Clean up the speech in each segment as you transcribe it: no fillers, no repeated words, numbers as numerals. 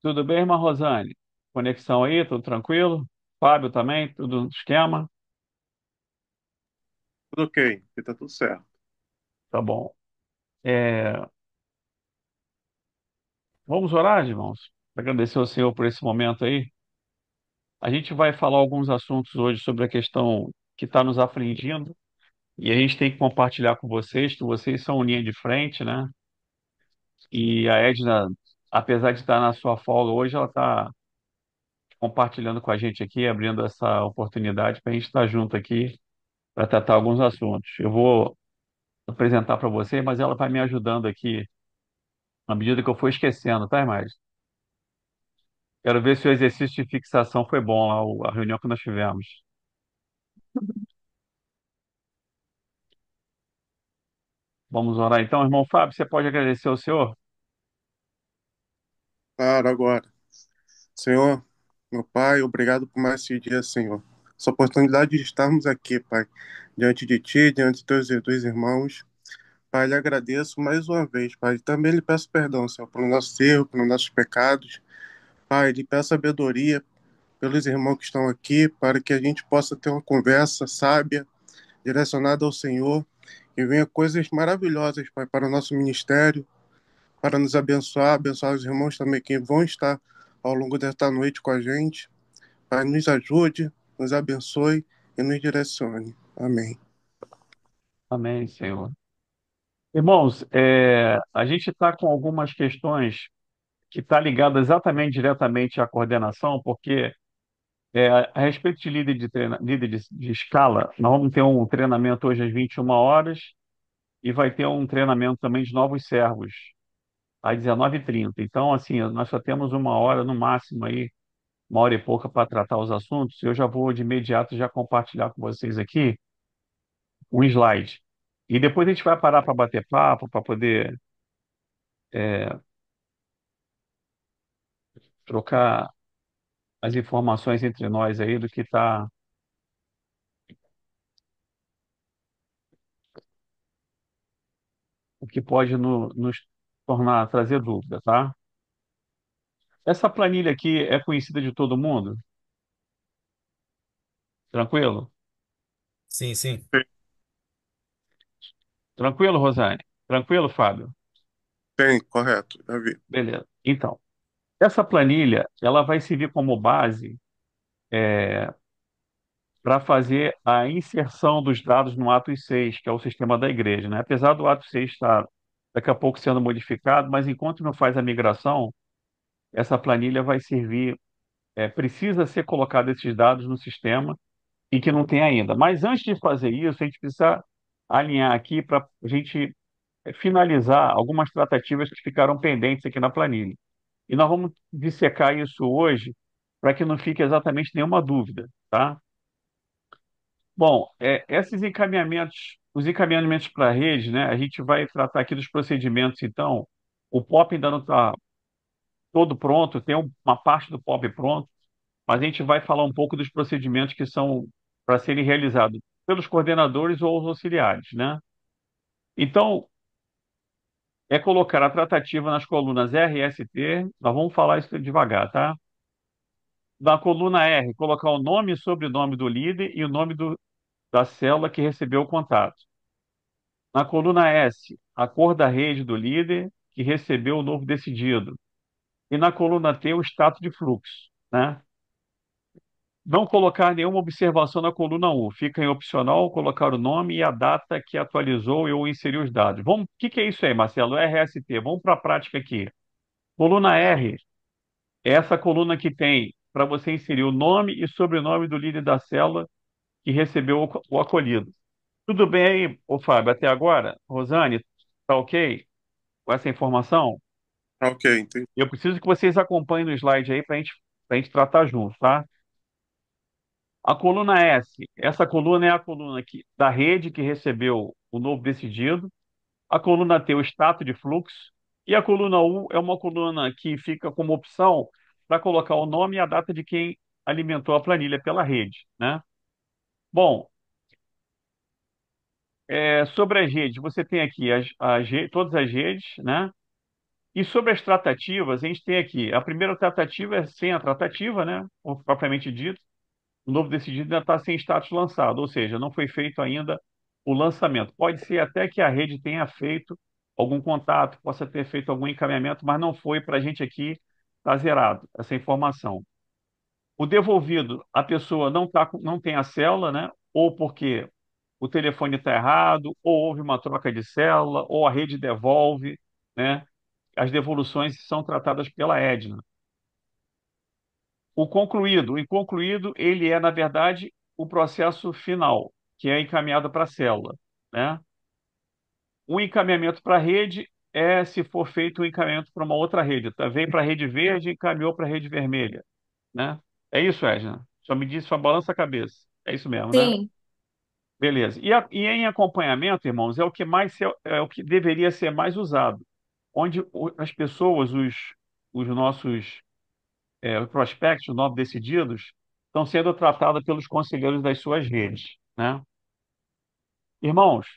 Tudo bem, irmã Rosane? Conexão aí, tudo tranquilo? Fábio também, tudo no esquema? Tudo ok, aqui tá tudo certo. Tá bom. É, vamos orar, irmãos? Agradecer ao Senhor por esse momento aí. A gente vai falar alguns assuntos hoje sobre a questão que está nos afligindo e a gente tem que compartilhar com vocês, que vocês são linha de frente, né? E a Edna, apesar de estar na sua folga hoje, ela está compartilhando com a gente aqui, abrindo essa oportunidade para a gente estar junto aqui para tratar alguns assuntos. Eu vou apresentar para você, mas ela vai me ajudando aqui à medida que eu for esquecendo, tá, irmãs? Quero ver se o exercício de fixação foi bom lá, a reunião que nós tivemos. Vamos orar então, irmão Fábio, você pode agradecer ao Senhor? Claro, agora. Senhor, meu Pai, obrigado por mais esse dia, Senhor. Essa oportunidade de estarmos aqui, Pai, diante de Ti, diante de teus dois irmãos. Pai, lhe agradeço mais uma vez, Pai. Também lhe peço perdão, Senhor, pelo nosso erro, pelos nossos pecados. Pai, lhe peço sabedoria pelos irmãos que estão aqui, para que a gente possa ter uma conversa sábia, direcionada ao Senhor, e venha coisas maravilhosas, Pai, para o nosso ministério, para nos abençoar, abençoar os irmãos também que vão estar ao longo desta noite com a gente. Pai, nos ajude, nos abençoe e nos direcione. Amém. Amém, Senhor. Irmãos, a gente está com algumas questões que estão ligadas exatamente diretamente à coordenação, porque a respeito de líder líder de escala, nós vamos ter um treinamento hoje às 21 horas e vai ter um treinamento também de novos servos às 19h30. Então, assim, nós só temos uma hora no máximo aí, uma hora e pouca para tratar os assuntos. Eu já vou de imediato já compartilhar com vocês aqui um slide. E depois a gente vai parar para bater papo, para poder é, trocar as informações entre nós aí do que tá, o que pode nos tornar, trazer dúvida, tá? Essa planilha aqui é conhecida de todo mundo? Tranquilo? Sim, sim. Tranquilo, Rosane? Tranquilo, Fábio? Bem, correto, já vi. Beleza. Então, essa planilha, ela vai servir como base para fazer a inserção dos dados no Atos 6, que é o sistema da igreja, né? Apesar do Atos 6 estar daqui a pouco sendo modificado, mas enquanto não faz a migração, essa planilha vai servir, precisa ser colocado esses dados no sistema e que não tem ainda. Mas antes de fazer isso, a gente precisa alinhar aqui para a gente finalizar algumas tratativas que ficaram pendentes aqui na planilha. E nós vamos dissecar isso hoje para que não fique exatamente nenhuma dúvida, tá? Bom, esses encaminhamentos, os encaminhamentos para a rede, né? A gente vai tratar aqui dos procedimentos, então. O POP ainda não está todo pronto, tem uma parte do POP pronto, mas a gente vai falar um pouco dos procedimentos que são para serem realizados pelos coordenadores ou os auxiliares, né? Então, é colocar a tratativa nas colunas R e ST, nós vamos falar isso devagar, tá? Na coluna R, colocar o nome e sobrenome do líder e o nome da célula que recebeu o contato. Na coluna S, a cor da rede do líder que recebeu o novo decidido. E na coluna T, o status de fluxo, né? Não colocar nenhuma observação na coluna U. Fica em opcional colocar o nome e a data que atualizou ou inseriu os dados. O que é isso aí, Marcelo? RST. Vamos para a prática aqui. Coluna R é essa coluna que tem para você inserir o nome e sobrenome do líder da célula que recebeu o acolhido. Tudo bem aí, ô Fábio, até agora? Rosane, tá ok com essa informação? Ah, ok, entendi. Eu preciso que vocês acompanhem no slide aí para a gente tratar junto, tá? A coluna S, essa coluna é a coluna da rede que recebeu o novo decidido. A coluna T, o status de fluxo. E a coluna U é uma coluna que fica como opção para colocar o nome e a data de quem alimentou a planilha pela rede, né? Bom, sobre as redes, você tem aqui todas as redes, né? E sobre as tratativas, a gente tem aqui, a primeira tratativa é sem a tratativa, né? Propriamente dito. O novo decidido ainda está sem status lançado, ou seja, não foi feito ainda o lançamento. Pode ser até que a rede tenha feito algum contato, possa ter feito algum encaminhamento, mas não foi para a gente aqui, está zerado essa informação. O devolvido, a pessoa não tem a célula, né? Ou porque o telefone está errado, ou houve uma troca de célula, ou a rede devolve, né? As devoluções são tratadas pela Edna. O inconcluído, ele é, na verdade, o processo final, que é encaminhado para a célula, né? O encaminhamento para a rede é se for feito um encaminhamento para uma outra rede. Tá? Veio para a rede verde e encaminhou para a rede vermelha, né? É isso, Edna? Só me disse, só balança a cabeça. É isso mesmo, né? Sim, Beleza. E em acompanhamento, irmãos, é o que deveria ser mais usado, onde as pessoas, os nossos prospectos, os novos decididos, estão sendo tratados pelos conselheiros das suas redes, né? Irmãos,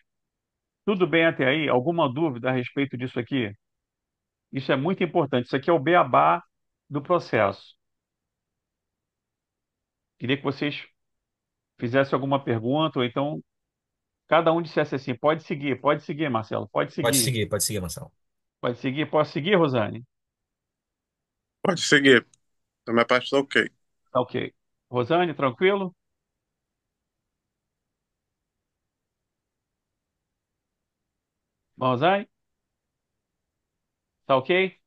tudo bem até aí? Alguma dúvida a respeito disso aqui? Isso é muito importante. Isso aqui é o beabá do processo. Queria que vocês fizessem alguma pergunta, ou então cada um dissesse assim: pode seguir, Marcelo, Pode seguir, Marcelo. pode seguir, posso seguir, Rosane? Pode seguir. Da minha parte, tá ok. Tá ok. Rosane, tranquilo? Rosane, tá ok?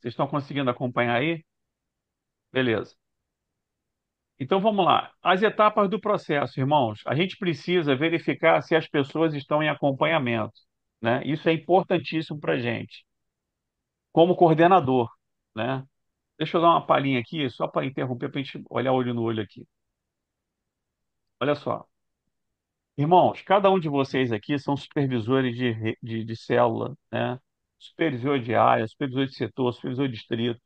Vocês estão conseguindo acompanhar aí? Beleza. Então vamos lá. As etapas do processo, irmãos. A gente precisa verificar se as pessoas estão em acompanhamento, né? Isso é importantíssimo para a gente, como coordenador, né? Deixa eu dar uma palhinha aqui, só para interromper, para a gente olhar olho no olho aqui. Olha só. Irmãos, cada um de vocês aqui são supervisores de célula, né? Supervisor de área, supervisor de setor, supervisor de distrito.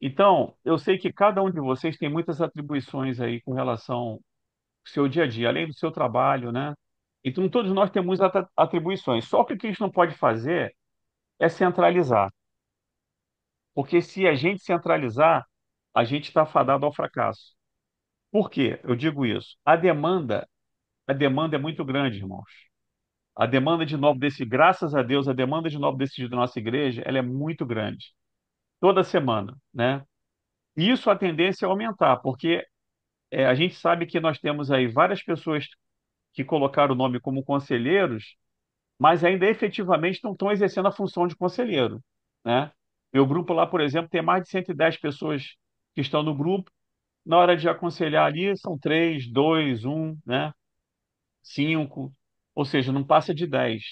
Então, eu sei que cada um de vocês tem muitas atribuições aí com relação ao seu dia a dia, além do seu trabalho, né? Então, todos nós temos atribuições. Só que o que a gente não pode fazer é centralizar. Porque se a gente centralizar, a gente está fadado ao fracasso. Por quê? Eu digo isso. A demanda é muito grande, irmãos. A demanda de novo desse, graças a Deus, a demanda de novo desse da nossa igreja, ela é muito grande. Toda semana, né? E isso a tendência é aumentar, porque a gente sabe que nós temos aí várias pessoas que colocaram o nome como conselheiros, mas ainda efetivamente não estão exercendo a função de conselheiro, né? Meu grupo lá, por exemplo, tem mais de 110 pessoas que estão no grupo. Na hora de aconselhar ali, são três, dois, um, né? Cinco, ou seja, não passa de 10.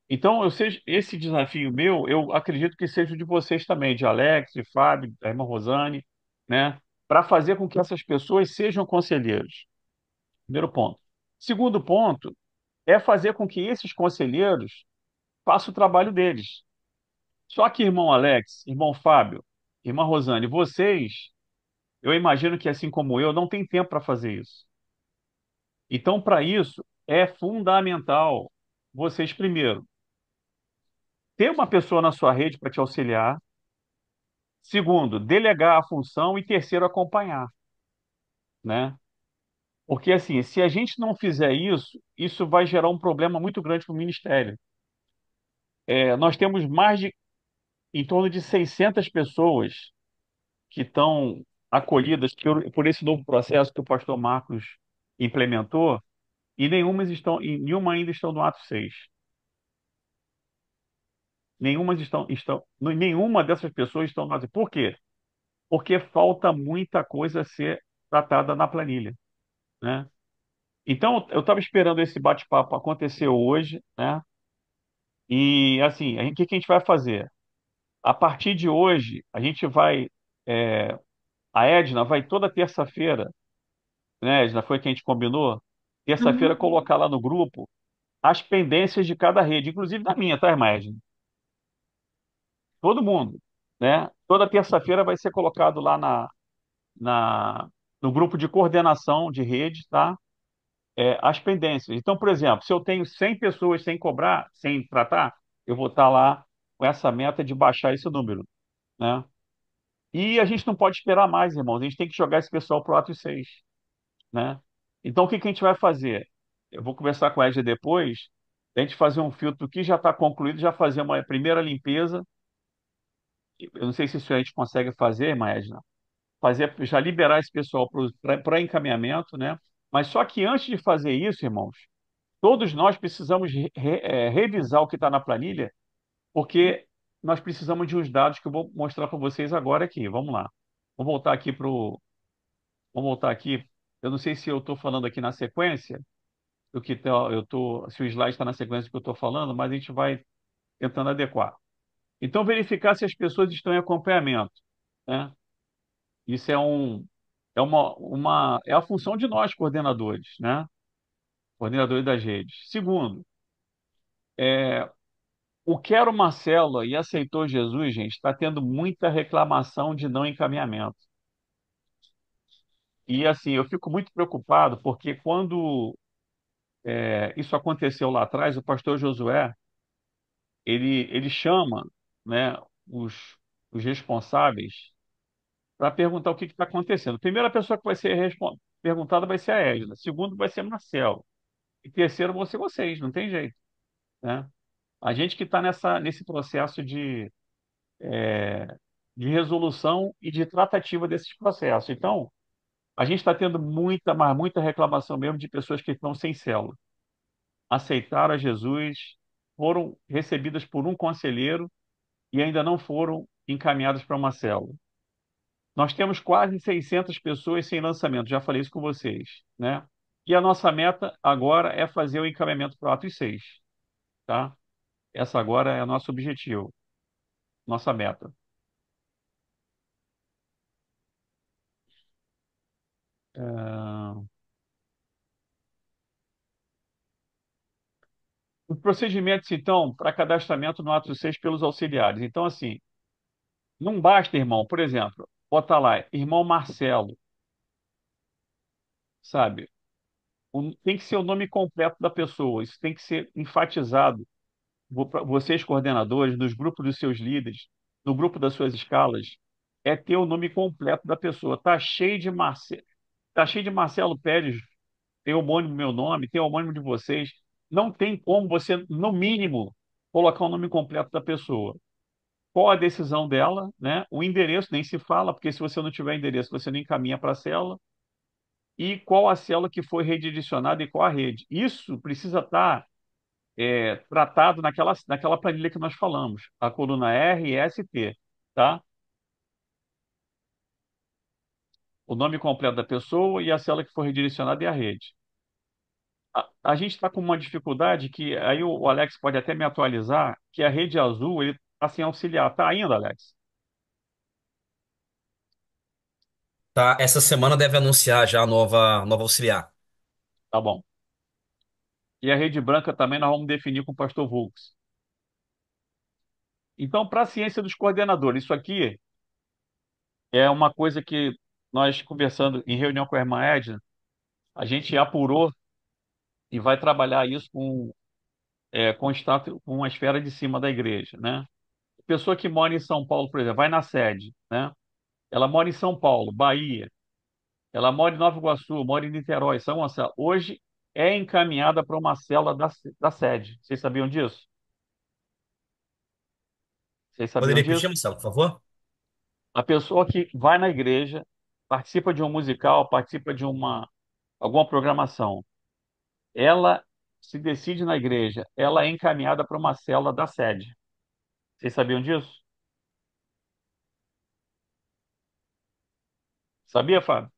Então, esse desafio meu, eu acredito que seja o de vocês também, de Alex, de Fábio, da irmã Rosane, né? Para fazer com que essas pessoas sejam conselheiros. Primeiro ponto. Segundo ponto é fazer com que esses conselheiros façam o trabalho deles. Só que, irmão Alex, irmão Fábio, irmã Rosane, vocês, eu imagino que assim como eu, não tem tempo para fazer isso. Então, para isso, é fundamental vocês, primeiro, ter uma pessoa na sua rede para te auxiliar. Segundo, delegar a função. E terceiro, acompanhar, né? Porque, assim, se a gente não fizer isso, isso vai gerar um problema muito grande para o ministério. Nós temos em torno de 600 pessoas que estão acolhidas por esse novo processo que o pastor Marcos implementou, e nenhuma ainda estão no ato 6. Nenhuma dessas pessoas estão no ato 6. Por quê? Porque falta muita coisa a ser tratada na planilha, né? Então, eu estava esperando esse bate-papo acontecer hoje, né? E, assim, o que que a gente vai fazer? A partir de hoje, é, a Edna vai toda terça-feira, né, Edna, foi o que a gente combinou? Terça-feira uhum. colocar lá no grupo as pendências de cada rede, inclusive da minha, tá, irmã Edna? Todo mundo, né? Toda terça-feira vai ser colocado lá na, no grupo de coordenação de rede, tá? as pendências. Então, por exemplo, se eu tenho 100 pessoas sem cobrar, sem tratar, eu vou estar lá com essa meta de baixar esse número, né? E a gente não pode esperar mais, irmãos. A gente tem que jogar esse pessoal pro ato 6, né? Então, o que que a gente vai fazer? Eu vou conversar com a Edna depois, a gente fazer um filtro que já está concluído, já fazer uma primeira limpeza. Eu não sei se isso a gente consegue fazer, irmã Edna, fazer, já liberar esse pessoal para encaminhamento, né? Mas só que antes de fazer isso, irmãos, todos nós precisamos revisar o que está na planilha, porque nós precisamos de uns dados que eu vou mostrar para vocês agora aqui. Vamos lá. Vamos voltar aqui Vamos voltar aqui. Eu não sei se eu estou falando aqui na sequência do que eu tô, se o slide está na sequência do que eu estou falando, mas a gente vai tentando adequar. Então, verificar se as pessoas estão em acompanhamento, né? Isso é a função de nós, coordenadores, né? Coordenadores das redes. Segundo, o Quero uma célula e aceitou Jesus, gente, está tendo muita reclamação de não encaminhamento. E assim, eu fico muito preocupado porque quando isso aconteceu lá atrás, o pastor Josué, ele chama, né, os responsáveis para perguntar o que está acontecendo. A primeira pessoa que vai ser perguntada vai ser a Égida, segundo vai ser Marcelo, e terceiro vão ser vocês, não tem jeito, né? A gente que está nesse processo de resolução e de tratativa desses processos. Então, a gente está tendo muita, mas muita reclamação mesmo de pessoas que estão sem célula. Aceitaram a Jesus, foram recebidas por um conselheiro e ainda não foram encaminhadas para uma célula. Nós temos quase 600 pessoas sem lançamento, já falei isso com vocês, né? E a nossa meta agora é fazer o encaminhamento para o Atos 6, tá? Essa agora é o nosso objetivo, nossa meta. Os procedimentos, então, para cadastramento no Atos 6 pelos auxiliares. Então, assim, não basta, irmão, por exemplo, botar lá, irmão Marcelo, sabe? Tem que ser o nome completo da pessoa, isso tem que ser enfatizado. Vocês, coordenadores, nos grupos dos seus líderes, no grupo das suas escalas, é ter o nome completo da pessoa. Tá cheio de Marcelo Pérez, tem homônimo meu nome, tem homônimo de vocês. Não tem como você, no mínimo, colocar o nome completo da pessoa. Qual a decisão dela, né? O endereço nem se fala, porque se você não tiver endereço, você não encaminha para a célula. E qual a célula que foi redirecionada e qual a rede. Isso precisa estar tratado naquela planilha que nós falamos, a coluna R e ST, tá? O nome completo da pessoa e a célula que foi redirecionada e a rede. A gente está com uma dificuldade que aí o Alex pode até me atualizar, que a rede azul ele está sem auxiliar. Tá ainda, Alex? Tá, essa semana deve anunciar já a nova auxiliar. Tá bom. E a rede branca também nós vamos definir com o pastor Volks. Então, para a ciência dos coordenadores, isso aqui é uma coisa que nós conversando em reunião com a irmã Edna, a gente apurou e vai trabalhar isso com o status, com a esfera de cima da igreja, né? Pessoa que mora em São Paulo, por exemplo, vai na sede, né? Ela mora em São Paulo, Bahia, ela mora em Nova Iguaçu, mora em Niterói, São Gonçalo. Hoje é encaminhada para uma célula da sede. Vocês sabiam disso? Vocês sabiam Poderia repetir, disso? Marcelo, por favor? A pessoa que vai na igreja, participa de um musical, participa de alguma programação, ela se decide na igreja, ela é encaminhada para uma célula da sede. Vocês sabiam disso? Sabia, Fábio?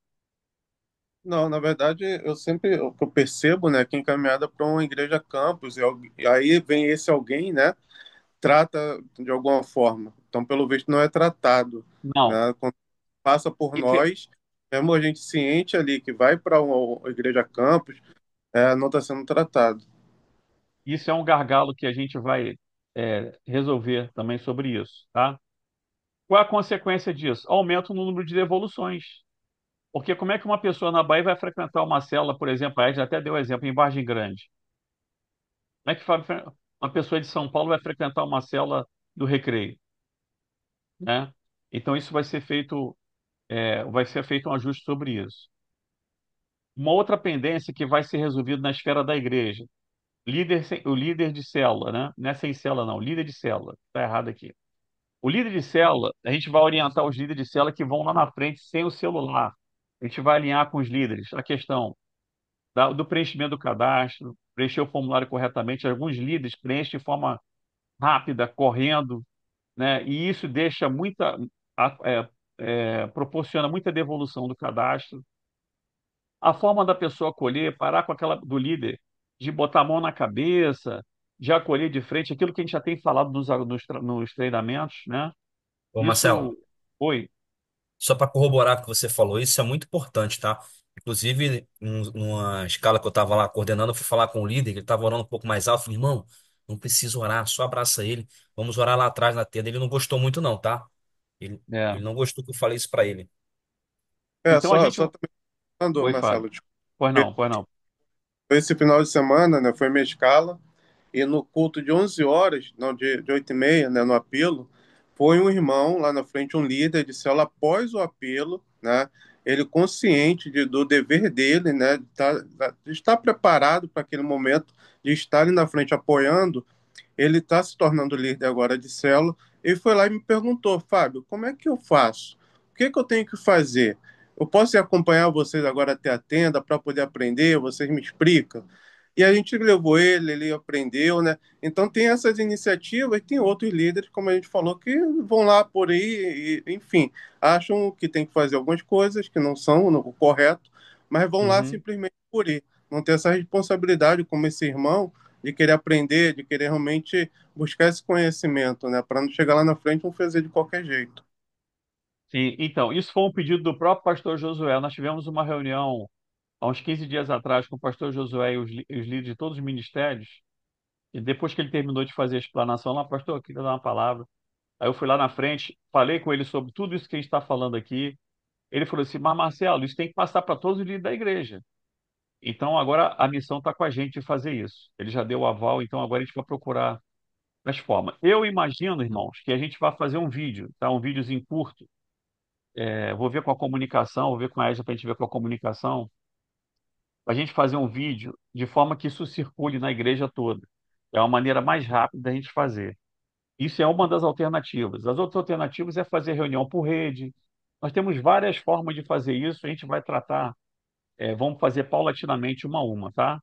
Não, na verdade, o que eu percebo, né, que é encaminhada para uma igreja campus, e aí vem esse alguém, né, trata de alguma forma. Então, pelo visto, não é tratado, Não. né? Quando passa por Isso, nós, mesmo a gente ciente ali que vai para uma igreja campus, não está sendo tratado. isso é um gargalo que a gente vai resolver também sobre isso, tá? Qual a consequência disso? Aumento no número de devoluções. Porque como é que uma pessoa na Bahia vai frequentar uma célula, por exemplo, a Edna até deu exemplo, em Vargem Grande. Como é que uma pessoa de São Paulo vai frequentar uma célula do Recreio, né? Então isso vai ser feito um ajuste sobre isso. Uma outra pendência que vai ser resolvida na esfera da igreja, o líder de célula, né? Não é sem célula, não, líder de célula. Está errado aqui. O líder de célula, a gente vai orientar os líderes de célula que vão lá na frente sem o celular. A gente vai alinhar com os líderes a questão do preenchimento do cadastro, preencher o formulário corretamente. Alguns líderes preenchem de forma rápida, correndo, né? E isso deixa a- é, proporciona muita devolução do cadastro. A forma da pessoa acolher, parar com aquela do líder, de botar a mão na cabeça, de acolher de frente, aquilo que a gente já tem falado nos treinamentos, né? Ô, Isso, Marcelo, oi, só para corroborar o que você falou, isso é muito importante, tá? Inclusive, numa escala que eu estava lá coordenando, eu fui falar com o líder, que ele estava orando um pouco mais alto. Eu falei, irmão, não precisa orar, só abraça ele. Vamos orar lá atrás na tenda. Ele não gostou muito, não, tá? Ele é. não gostou que eu falei isso para ele. Então a gente, Só também falando, oi, Fábio, Marcelo, tipo, pois não, pois não. esse final de semana, né, foi minha escala, e no culto de 11 horas, não, de 8h30, né, no apelo, foi um irmão lá na frente, um líder de célula, após o apelo, né, ele consciente do dever dele, né, de estar preparado para aquele momento, de estar ali na frente apoiando, ele está se tornando líder agora de célula. Ele foi lá e me perguntou, Fábio, como é que eu faço? O que que eu tenho que fazer? Eu posso ir acompanhar vocês agora até a tenda para poder aprender? Vocês me explicam? E a gente levou ele aprendeu, né? Então tem essas iniciativas, tem outros líderes, como a gente falou, que vão lá por aí, e, enfim, acham que tem que fazer algumas coisas que não são o correto, mas vão lá Uhum. simplesmente por ir. Não ter essa responsabilidade como esse irmão de querer aprender, de querer realmente buscar esse conhecimento, né? Para não chegar lá na frente e não fazer de qualquer jeito. Sim, então, isso foi um pedido do próprio pastor Josué. Nós tivemos uma reunião há uns 15 dias atrás com o pastor Josué e os líderes de todos os ministérios. E depois que ele terminou de fazer a explanação lá, pastor, eu queria dar uma palavra. Aí eu fui lá na frente, falei com ele sobre tudo isso que a gente está falando aqui. Ele falou assim: Mas Marcelo, isso tem que passar para todos os líderes da igreja. Então agora a missão está com a gente de fazer isso. Ele já deu o aval, então agora a gente vai procurar as formas. Eu imagino, irmãos, que a gente vai fazer um vídeo, tá? Um videozinho curto. Vou ver com a comunicação, vou ver com a EJA para a gente ver com a comunicação, para a gente fazer um vídeo de forma que isso circule na igreja toda. É uma maneira mais rápida da gente fazer. Isso é uma das alternativas. As outras alternativas é fazer reunião por rede. Nós temos várias formas de fazer isso. A gente vai tratar, vamos fazer paulatinamente uma a uma, tá?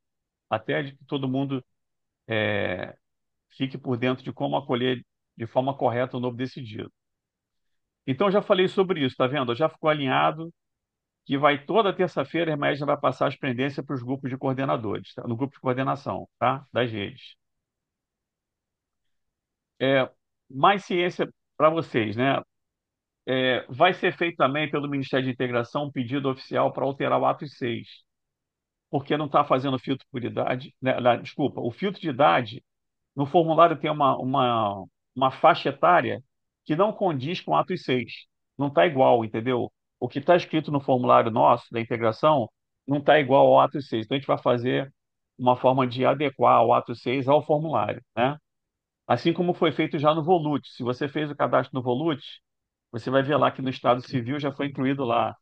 Até de que todo mundo fique por dentro de como acolher de forma correta o novo decidido. Então, eu já falei sobre isso, tá vendo? Já ficou alinhado que vai toda terça-feira a irmã Edna vai passar as pendências para os grupos de coordenadores, tá? No grupo de coordenação, tá? Das redes. É, mais ciência para vocês, né? Vai ser feito também pelo Ministério de Integração um pedido oficial para alterar o ato 6, porque não está fazendo filtro por idade, né? Desculpa, o filtro de idade no formulário tem uma faixa etária que não condiz com o ato 6. Não está igual, entendeu? O que está escrito no formulário nosso da integração não está igual ao ato 6. Então a gente vai fazer uma forma de adequar o ato 6 ao formulário, né? Assim como foi feito já no Volute. Se você fez o cadastro no Volute, você vai ver lá que no Estado Civil já foi incluído lá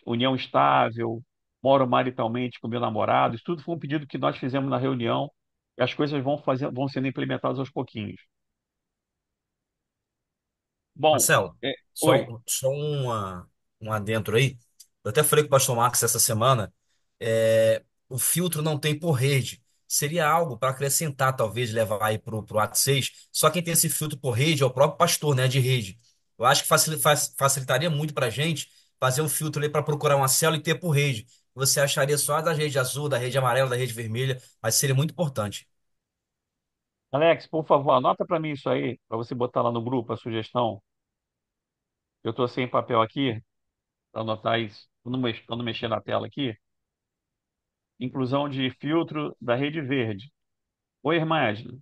união estável, moro maritalmente com meu namorado. Isso tudo foi um pedido que nós fizemos na reunião e as coisas vão sendo implementadas aos pouquinhos. Bom, Marcelo, oi. só um adentro aí. Eu até falei com o pastor Marcos essa semana. O filtro não tem por rede. Seria algo para acrescentar, talvez, levar aí para o ato 6. Só quem tem esse filtro por rede é o próprio pastor, né, de rede. Eu acho que facilitaria muito para a gente fazer um filtro ali para procurar uma célula e ter por rede. Você acharia só a da rede azul, da rede amarela, da rede vermelha, mas seria muito importante. Alex, por favor, anota para mim isso aí, para você botar lá no grupo a sugestão. Eu estou sem papel aqui para anotar isso, para não mexer na tela aqui. Inclusão de filtro da rede verde. Oi, irmã Edna.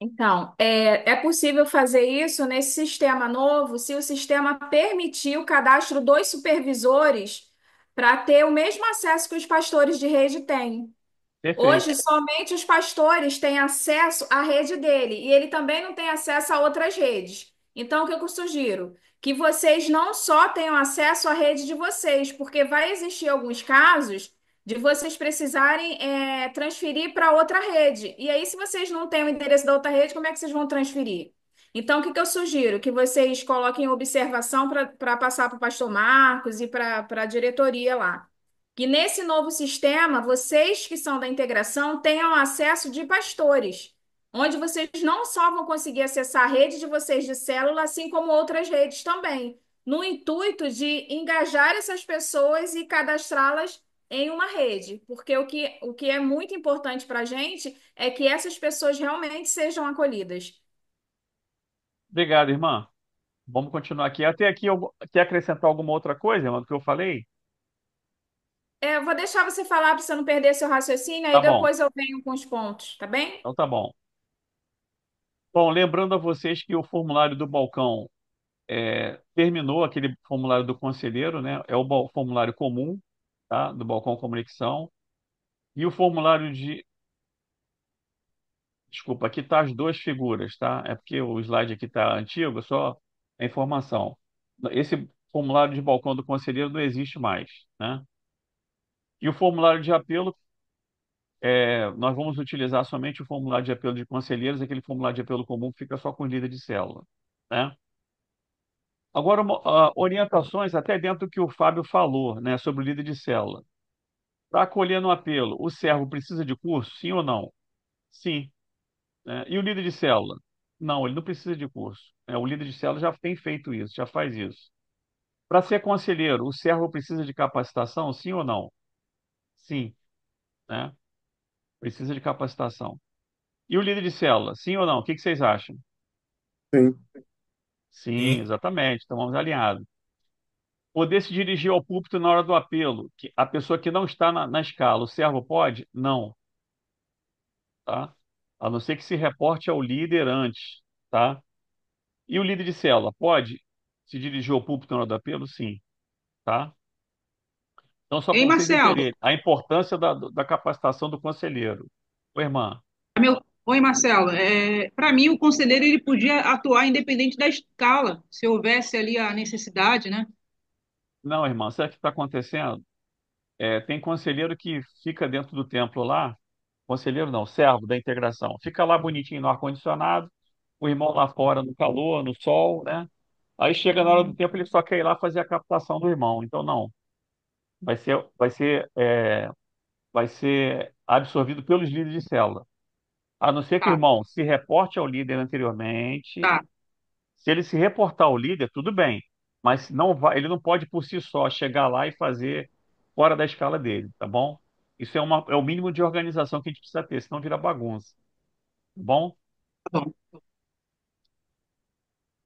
Então, é possível fazer isso nesse sistema novo se o sistema permitir o cadastro dos supervisores para ter o mesmo acesso que os pastores de rede têm. Perfeito. Hoje, somente os pastores têm acesso à rede dele e ele também não tem acesso a outras redes. Então, o que eu sugiro? Que vocês não só tenham acesso à rede de vocês, porque vai existir alguns casos de vocês precisarem transferir para outra rede. E aí, se vocês não têm o endereço da outra rede, como é que vocês vão transferir? Então, o que que eu sugiro? Que vocês coloquem observação para passar para o pastor Marcos e para a diretoria lá que nesse novo sistema, vocês que são da integração tenham acesso de pastores, onde vocês não só vão conseguir acessar a rede de vocês de célula, assim como outras redes também, no intuito de engajar essas pessoas e cadastrá-las em uma rede, porque o que é muito importante para a gente é que essas pessoas realmente sejam acolhidas. Obrigado, irmã. Vamos continuar aqui. Até aqui, eu quer acrescentar alguma outra coisa, irmã, do que eu falei? Eu vou deixar você falar para você não perder seu raciocínio, Tá aí bom. depois eu venho com os pontos, tá bem? Então tá bom. Bom, lembrando a vocês que o formulário do balcão terminou aquele formulário do conselheiro, né? É o formulário comum, tá? Do balcão conexão. E o formulário de. Desculpa, aqui tá as duas figuras, tá? É porque o slide aqui tá antigo, só a informação. Esse formulário de balcão do conselheiro não existe mais, né? E o formulário de apelo, nós vamos utilizar somente o formulário de apelo de conselheiros, aquele formulário de apelo comum fica só com líder de célula, né? Agora, orientações até dentro do que o Fábio falou, né, sobre o líder de célula. Para acolher no apelo, o servo precisa de curso, sim ou não? Sim, né? E o líder de célula? Não, ele não precisa de curso. O líder de célula já tem feito isso, já faz isso. Para ser conselheiro, o servo precisa de capacitação, sim ou não? Sim, né? Precisa de capacitação. E o líder de célula, sim ou não? O que que vocês acham? Sim, Sim, Sim. exatamente, estamos alinhados. Poder se dirigir ao púlpito na hora do apelo, que a pessoa que não está na escala, o servo pode? Não, tá? A não ser que se reporte ao líder antes, tá? E o líder de célula pode se dirigir ao púlpito na hora do apelo? Sim, tá? Então, só Ei, para vocês Marcelo. entenderem a importância da capacitação do conselheiro. Ô, irmã, Oi, Marcelo. Para mim, o conselheiro ele podia atuar independente da escala, se houvesse ali a necessidade, né? não, irmã, sabe o que está acontecendo? Tem conselheiro que fica dentro do templo lá, conselheiro não, servo da integração, fica lá bonitinho no ar-condicionado, o irmão lá fora no calor, no sol, né? Aí chega na hora do tempo, ele só quer ir lá fazer a captação do irmão. Então, não, vai ser absorvido pelos líderes de célula. A não ser que o Tá, irmão se reporte ao líder anteriormente. tá, Se ele se reportar ao líder, tudo bem, mas não vai, ele não pode por si só chegar lá e fazer fora da escala dele, tá bom? Isso é o mínimo de organização que a gente precisa ter, senão vira bagunça, tá bom? tá bom.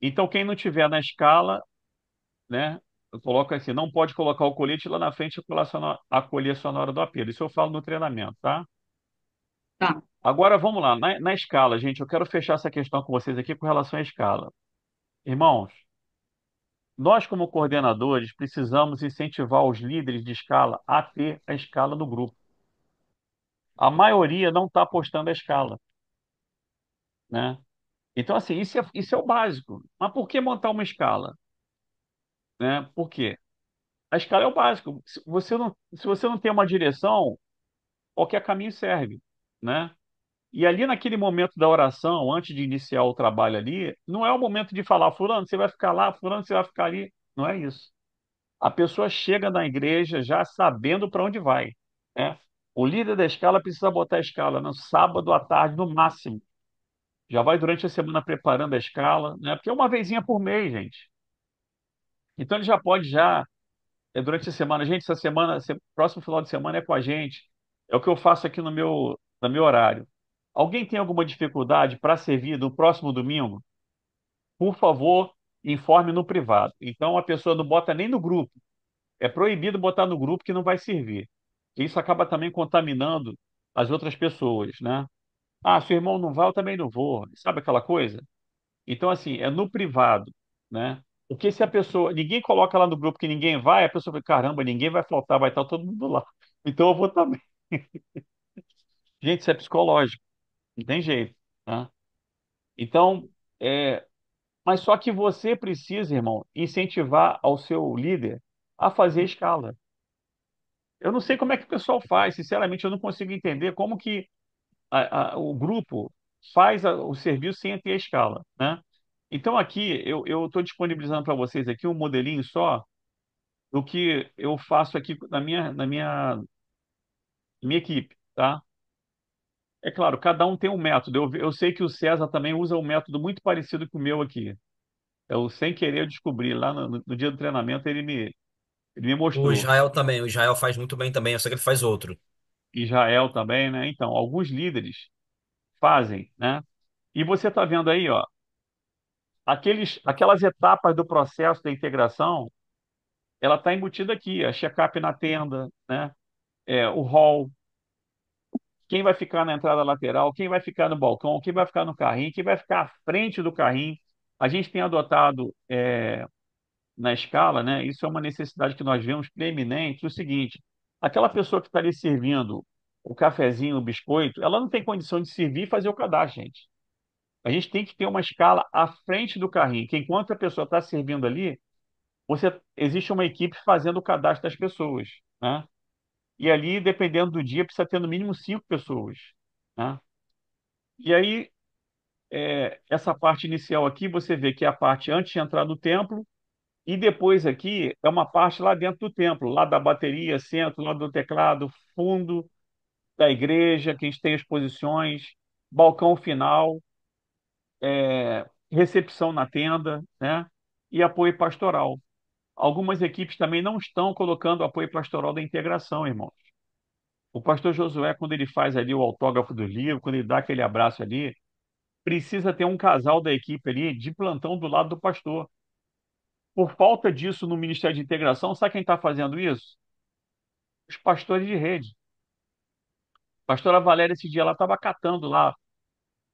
Então, quem não tiver na escala, né, eu coloco assim, não pode colocar o colete lá na frente e acolher só na hora do apelo. Isso eu falo no treinamento, tá? Tá. Agora vamos lá, na escala, gente, eu quero fechar essa questão com vocês aqui com relação à escala. Irmãos, nós, como coordenadores, precisamos incentivar os líderes de escala a ter a escala no grupo. A maioria não está postando a escala, né? Então, assim, isso é o básico. Mas por que montar uma escala? Né? Por quê? A escala é o básico. Se você não tem uma direção, qualquer caminho serve, né? E ali naquele momento da oração, antes de iniciar o trabalho ali, não é o momento de falar, fulano, você vai ficar lá, fulano, você vai ficar ali. Não é isso. A pessoa chega na igreja já sabendo para onde vai, né? O líder da escala precisa botar a escala no sábado à tarde, no máximo. Já vai durante a semana preparando a escala, né? Porque é uma vezinha por mês, gente. Então ele já pode durante a semana, gente, essa semana, próximo final de semana é com a gente. É o que eu faço aqui no meu horário. Alguém tem alguma dificuldade para servir no próximo domingo? Por favor, informe no privado. Então a pessoa não bota nem no grupo. É proibido botar no grupo que não vai servir. Isso acaba também contaminando as outras pessoas, né? Ah, se o irmão não vai, eu também não vou. Sabe aquela coisa? Então, assim, é no privado, né? Porque se a pessoa, ninguém coloca lá no grupo que ninguém vai, a pessoa fala, caramba, ninguém vai faltar, vai estar todo mundo lá. Então eu vou também. Gente, isso é psicológico, não tem jeito, tá? Então, é, mas só que você precisa, irmão, incentivar ao seu líder a fazer escala. Eu não sei como é que o pessoal faz, sinceramente, eu não consigo entender como que o grupo faz o serviço sem ter a escala, né? Então aqui eu estou disponibilizando para vocês aqui um modelinho só do que eu faço aqui na minha equipe, tá? É claro, cada um tem um método. Eu sei que o César também usa um método muito parecido com o meu aqui. Eu, sem querer, eu descobri lá no dia do treinamento, ele me O mostrou. Israel também, o Israel faz muito bem também, eu sei que ele faz outro. Israel também, né? Então, alguns líderes fazem, né? E você está vendo aí, ó, aquelas etapas do processo da integração, ela está embutida aqui, a check-up na tenda, né? O hall, quem vai ficar na entrada lateral, quem vai ficar no balcão, quem vai ficar no carrinho, quem vai ficar à frente do carrinho. A gente tem adotado na escala, né? Isso é uma necessidade que nós vemos preeminente, o seguinte, aquela pessoa que está ali servindo o cafezinho, o biscoito, ela não tem condição de servir e fazer o cadastro, gente. A gente tem que ter uma escala à frente do carrinho, que enquanto a pessoa está servindo ali, existe uma equipe fazendo o cadastro das pessoas, né? E ali, dependendo do dia, precisa ter no mínimo 5 pessoas, né? E aí, essa parte inicial aqui, você vê que é a parte antes de entrar no templo, e depois aqui é uma parte lá dentro do templo, lá da bateria, centro, lá do teclado, fundo da igreja, que a gente tem as posições, balcão final, recepção na tenda, né? E apoio pastoral. Algumas equipes também não estão colocando apoio pastoral da integração, irmãos. O pastor Josué, quando ele faz ali o autógrafo do livro, quando ele dá aquele abraço ali, precisa ter um casal da equipe ali de plantão do lado do pastor. Por falta disso no Ministério de Integração, sabe quem está fazendo isso? Os pastores de rede. A pastora Valéria, esse dia, ela estava catando lá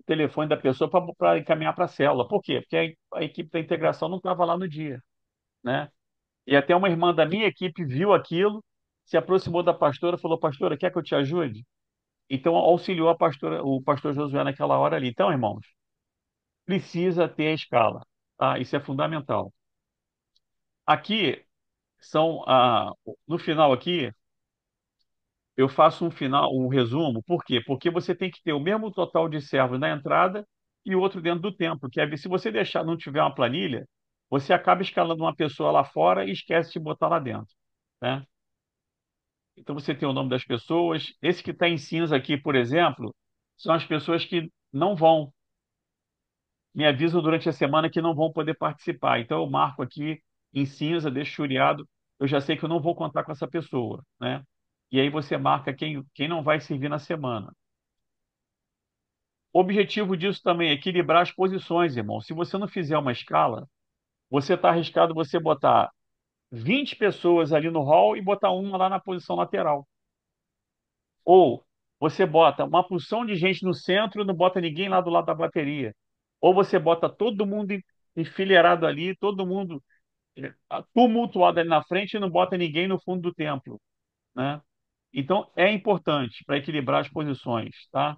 o telefone da pessoa para encaminhar para a célula. Por quê? Porque a equipe da integração não estava lá no dia, né? E até uma irmã da minha equipe viu aquilo, se aproximou da pastora e falou: Pastora, quer que eu te ajude? Então auxiliou o pastor Josué naquela hora ali. Então, irmãos, precisa ter a escala, tá? Isso é fundamental. Aqui são no final aqui eu faço um resumo. Por quê? Porque você tem que ter o mesmo total de servos na entrada e o outro dentro do templo. Que é, se você deixar, não tiver uma planilha, você acaba escalando uma pessoa lá fora e esquece de botar lá dentro, né? Então você tem o nome das pessoas. Esse que está em cinza aqui, por exemplo, são as pessoas que não vão. Me avisam durante a semana que não vão poder participar. Então eu marco aqui em cinza, deixo chureado. Eu já sei que eu não vou contar com essa pessoa, né? E aí você marca quem não vai servir na semana. O objetivo disso também é equilibrar as posições, irmão. Se você não fizer uma escala, você está arriscado você botar 20 pessoas ali no hall e botar uma lá na posição lateral. Ou você bota uma porção de gente no centro e não bota ninguém lá do lado da bateria. Ou você bota todo mundo enfileirado ali, todo mundo tumultuado ali na frente e não bota ninguém no fundo do templo, né? Então é importante para equilibrar as posições, tá?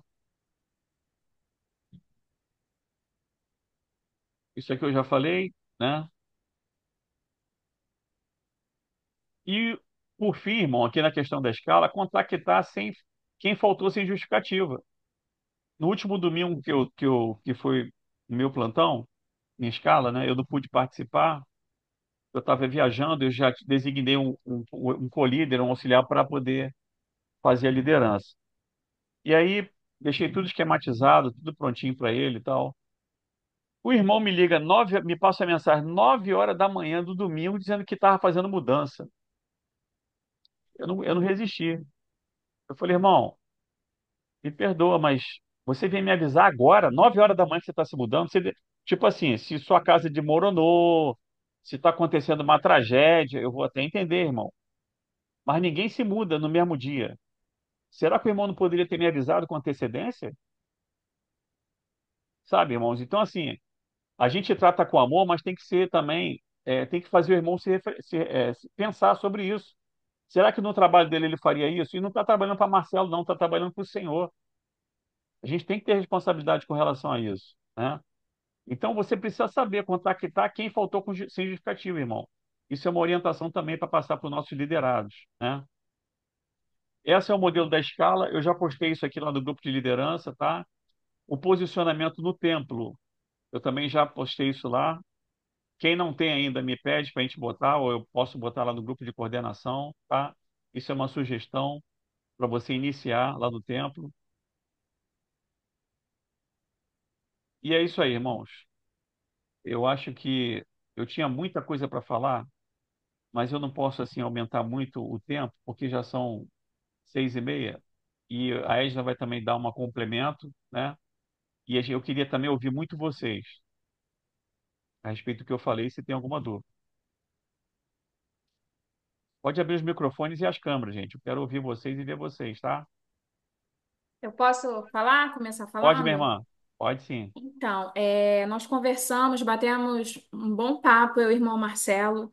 Isso aqui eu já falei, né? E por fim, irmão, aqui na questão da escala, contactar sem quem faltou sem justificativa. No último domingo que foi o meu plantão, em escala, né? Eu não pude participar, eu estava viajando, eu já designei um co-líder, um auxiliar para poder fazer a liderança. E aí deixei tudo esquematizado, tudo prontinho para ele e tal. O irmão me liga me passa a mensagem 9 horas da manhã do domingo dizendo que estava fazendo mudança. Eu não resisti. Eu falei, irmão, me perdoa, mas você vem me avisar agora, 9 horas da manhã que você está se mudando. Tipo assim, se sua casa desmoronou, se está acontecendo uma tragédia, eu vou até entender, irmão. Mas ninguém se muda no mesmo dia. Será que o irmão não poderia ter me avisado com antecedência? Sabe, irmãos? Então, assim, a gente trata com amor, mas tem que ser também. tem que fazer o irmão pensar sobre isso. Será que no trabalho dele ele faria isso? E não está trabalhando para Marcelo, não, está trabalhando para o Senhor. A gente tem que ter responsabilidade com relação a isso, né? Então você precisa saber contactar quem faltou sem justificativa, irmão. Isso é uma orientação também para passar para os nossos liderados, né? Esse é o modelo da escala. Eu já postei isso aqui lá no grupo de liderança, tá? O posicionamento no templo. Eu também já postei isso lá. Quem não tem ainda me pede para a gente botar, ou eu posso botar lá no grupo de coordenação, tá? Isso é uma sugestão para você iniciar lá no templo. E é isso aí, irmãos. Eu acho que eu tinha muita coisa para falar, mas eu não posso assim aumentar muito o tempo, porque já são 6h30 e a Edna vai também dar um complemento, né? E eu queria também ouvir muito vocês a respeito do que eu falei, se tem alguma dúvida. Pode abrir os microfones e as câmeras, gente. Eu quero ouvir vocês e ver vocês, tá? Eu posso falar? Começar Pode, minha falando? irmã. Pode sim. Então, nós conversamos, batemos um bom papo, eu e o irmão Marcelo.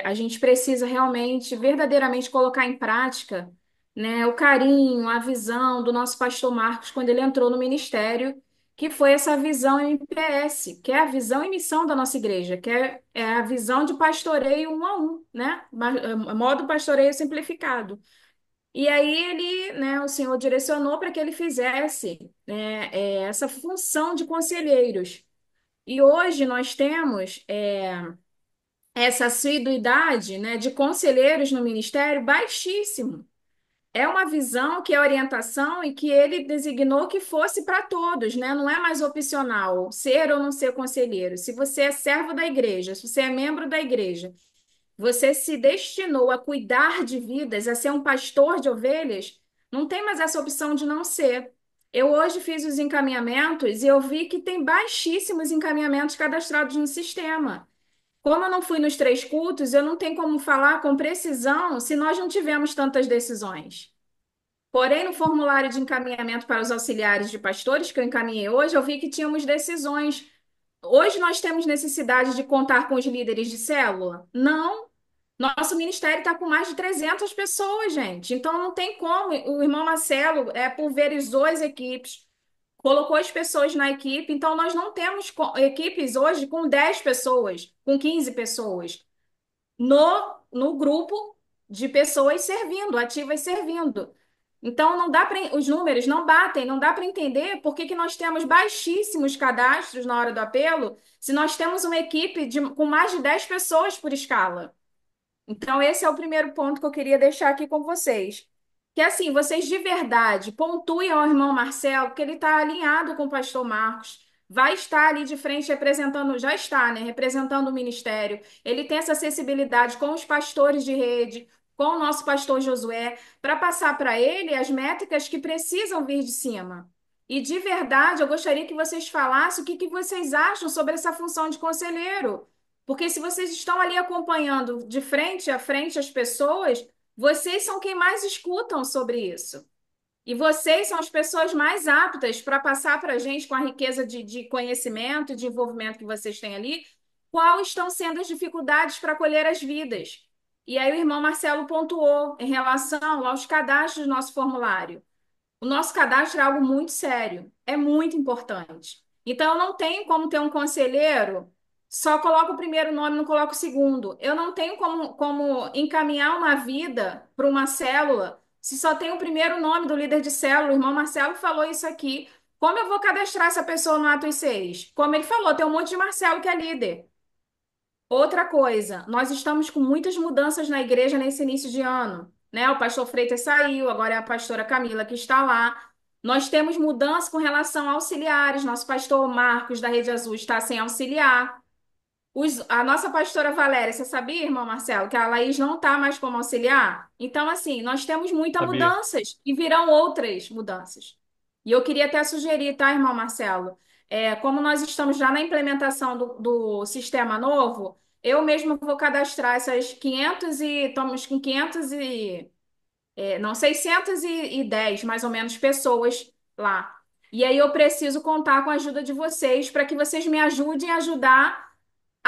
A gente precisa realmente, verdadeiramente colocar em prática, né, o carinho, a visão do nosso pastor Marcos quando ele entrou no ministério, que foi essa visão MPS, que é a visão e missão da nossa igreja, que é a visão de pastoreio um a um, né? Modo pastoreio simplificado. E aí ele, né, o Senhor direcionou para que ele fizesse, né, essa função de conselheiros. E hoje nós temos essa assiduidade, né, de conselheiros no ministério baixíssimo. É uma visão que é orientação e que ele designou que fosse para todos, né? Não é mais opcional ser ou não ser conselheiro. Se você é servo da igreja, se você é membro da igreja, você se destinou a cuidar de vidas, a ser um pastor de ovelhas, não tem mais essa opção de não ser. Eu hoje fiz os encaminhamentos e eu vi que tem baixíssimos encaminhamentos cadastrados no sistema. Como eu não fui nos 3 cultos, eu não tenho como falar com precisão se nós não tivemos tantas decisões. Porém, no formulário de encaminhamento para os auxiliares de pastores que eu encaminhei hoje, eu vi que tínhamos decisões. Hoje nós temos necessidade de contar com os líderes de célula? Não. Nosso ministério está com mais de 300 pessoas, gente. Então não tem como. O irmão Marcelo pulverizou as equipes, colocou as pessoas na equipe. Então nós não temos equipes hoje com 10 pessoas, com 15 pessoas no grupo de pessoas servindo, ativas servindo. Então, não dá para, os números não batem, não dá para entender por que que nós temos baixíssimos cadastros na hora do apelo, se nós temos uma equipe com mais de 10 pessoas por escala. Então, esse é o primeiro ponto que eu queria deixar aqui com vocês. Que assim, vocês de verdade pontuem ao irmão Marcelo, que ele está alinhado com o pastor Marcos, vai estar ali de frente representando, já está, né? Representando o ministério. Ele tem essa acessibilidade com os pastores de rede, com o nosso pastor Josué, para passar para ele as métricas que precisam vir de cima. E de verdade, eu gostaria que vocês falassem o que que vocês acham sobre essa função de conselheiro. Porque se vocês estão ali acompanhando de frente a frente as pessoas, vocês são quem mais escutam sobre isso. E vocês são as pessoas mais aptas para passar para a gente, com a riqueza de conhecimento e de envolvimento que vocês têm ali, quais estão sendo as dificuldades para acolher as vidas. E aí o irmão Marcelo pontuou em relação aos cadastros do nosso formulário. O nosso cadastro é algo muito sério, é muito importante. Então, eu não tenho como ter um conselheiro, só coloco o primeiro nome, não coloco o segundo. Eu não tenho como encaminhar uma vida para uma célula se só tem o primeiro nome do líder de célula. O irmão Marcelo falou isso aqui. Como eu vou cadastrar essa pessoa no Atos 6? Como ele falou, tem um monte de Marcelo que é líder. Outra coisa, nós estamos com muitas mudanças na igreja nesse início de ano, né? O pastor Freitas saiu, agora é a pastora Camila que está lá. Nós temos mudança com relação a auxiliares. Nosso pastor Marcos da Rede Azul está sem auxiliar. A nossa pastora Valéria, você sabia, irmão Marcelo, que a Laís não está mais como auxiliar? Então, assim, nós temos muitas Sabia. mudanças e virão outras mudanças. E eu queria até sugerir, tá, irmão Marcelo? Como nós estamos já na implementação do sistema novo, eu mesmo vou cadastrar essas 500 e estamos com 500 e não, 610 mais ou menos pessoas lá. E aí eu preciso contar com a ajuda de vocês para que vocês me ajudem a ajudar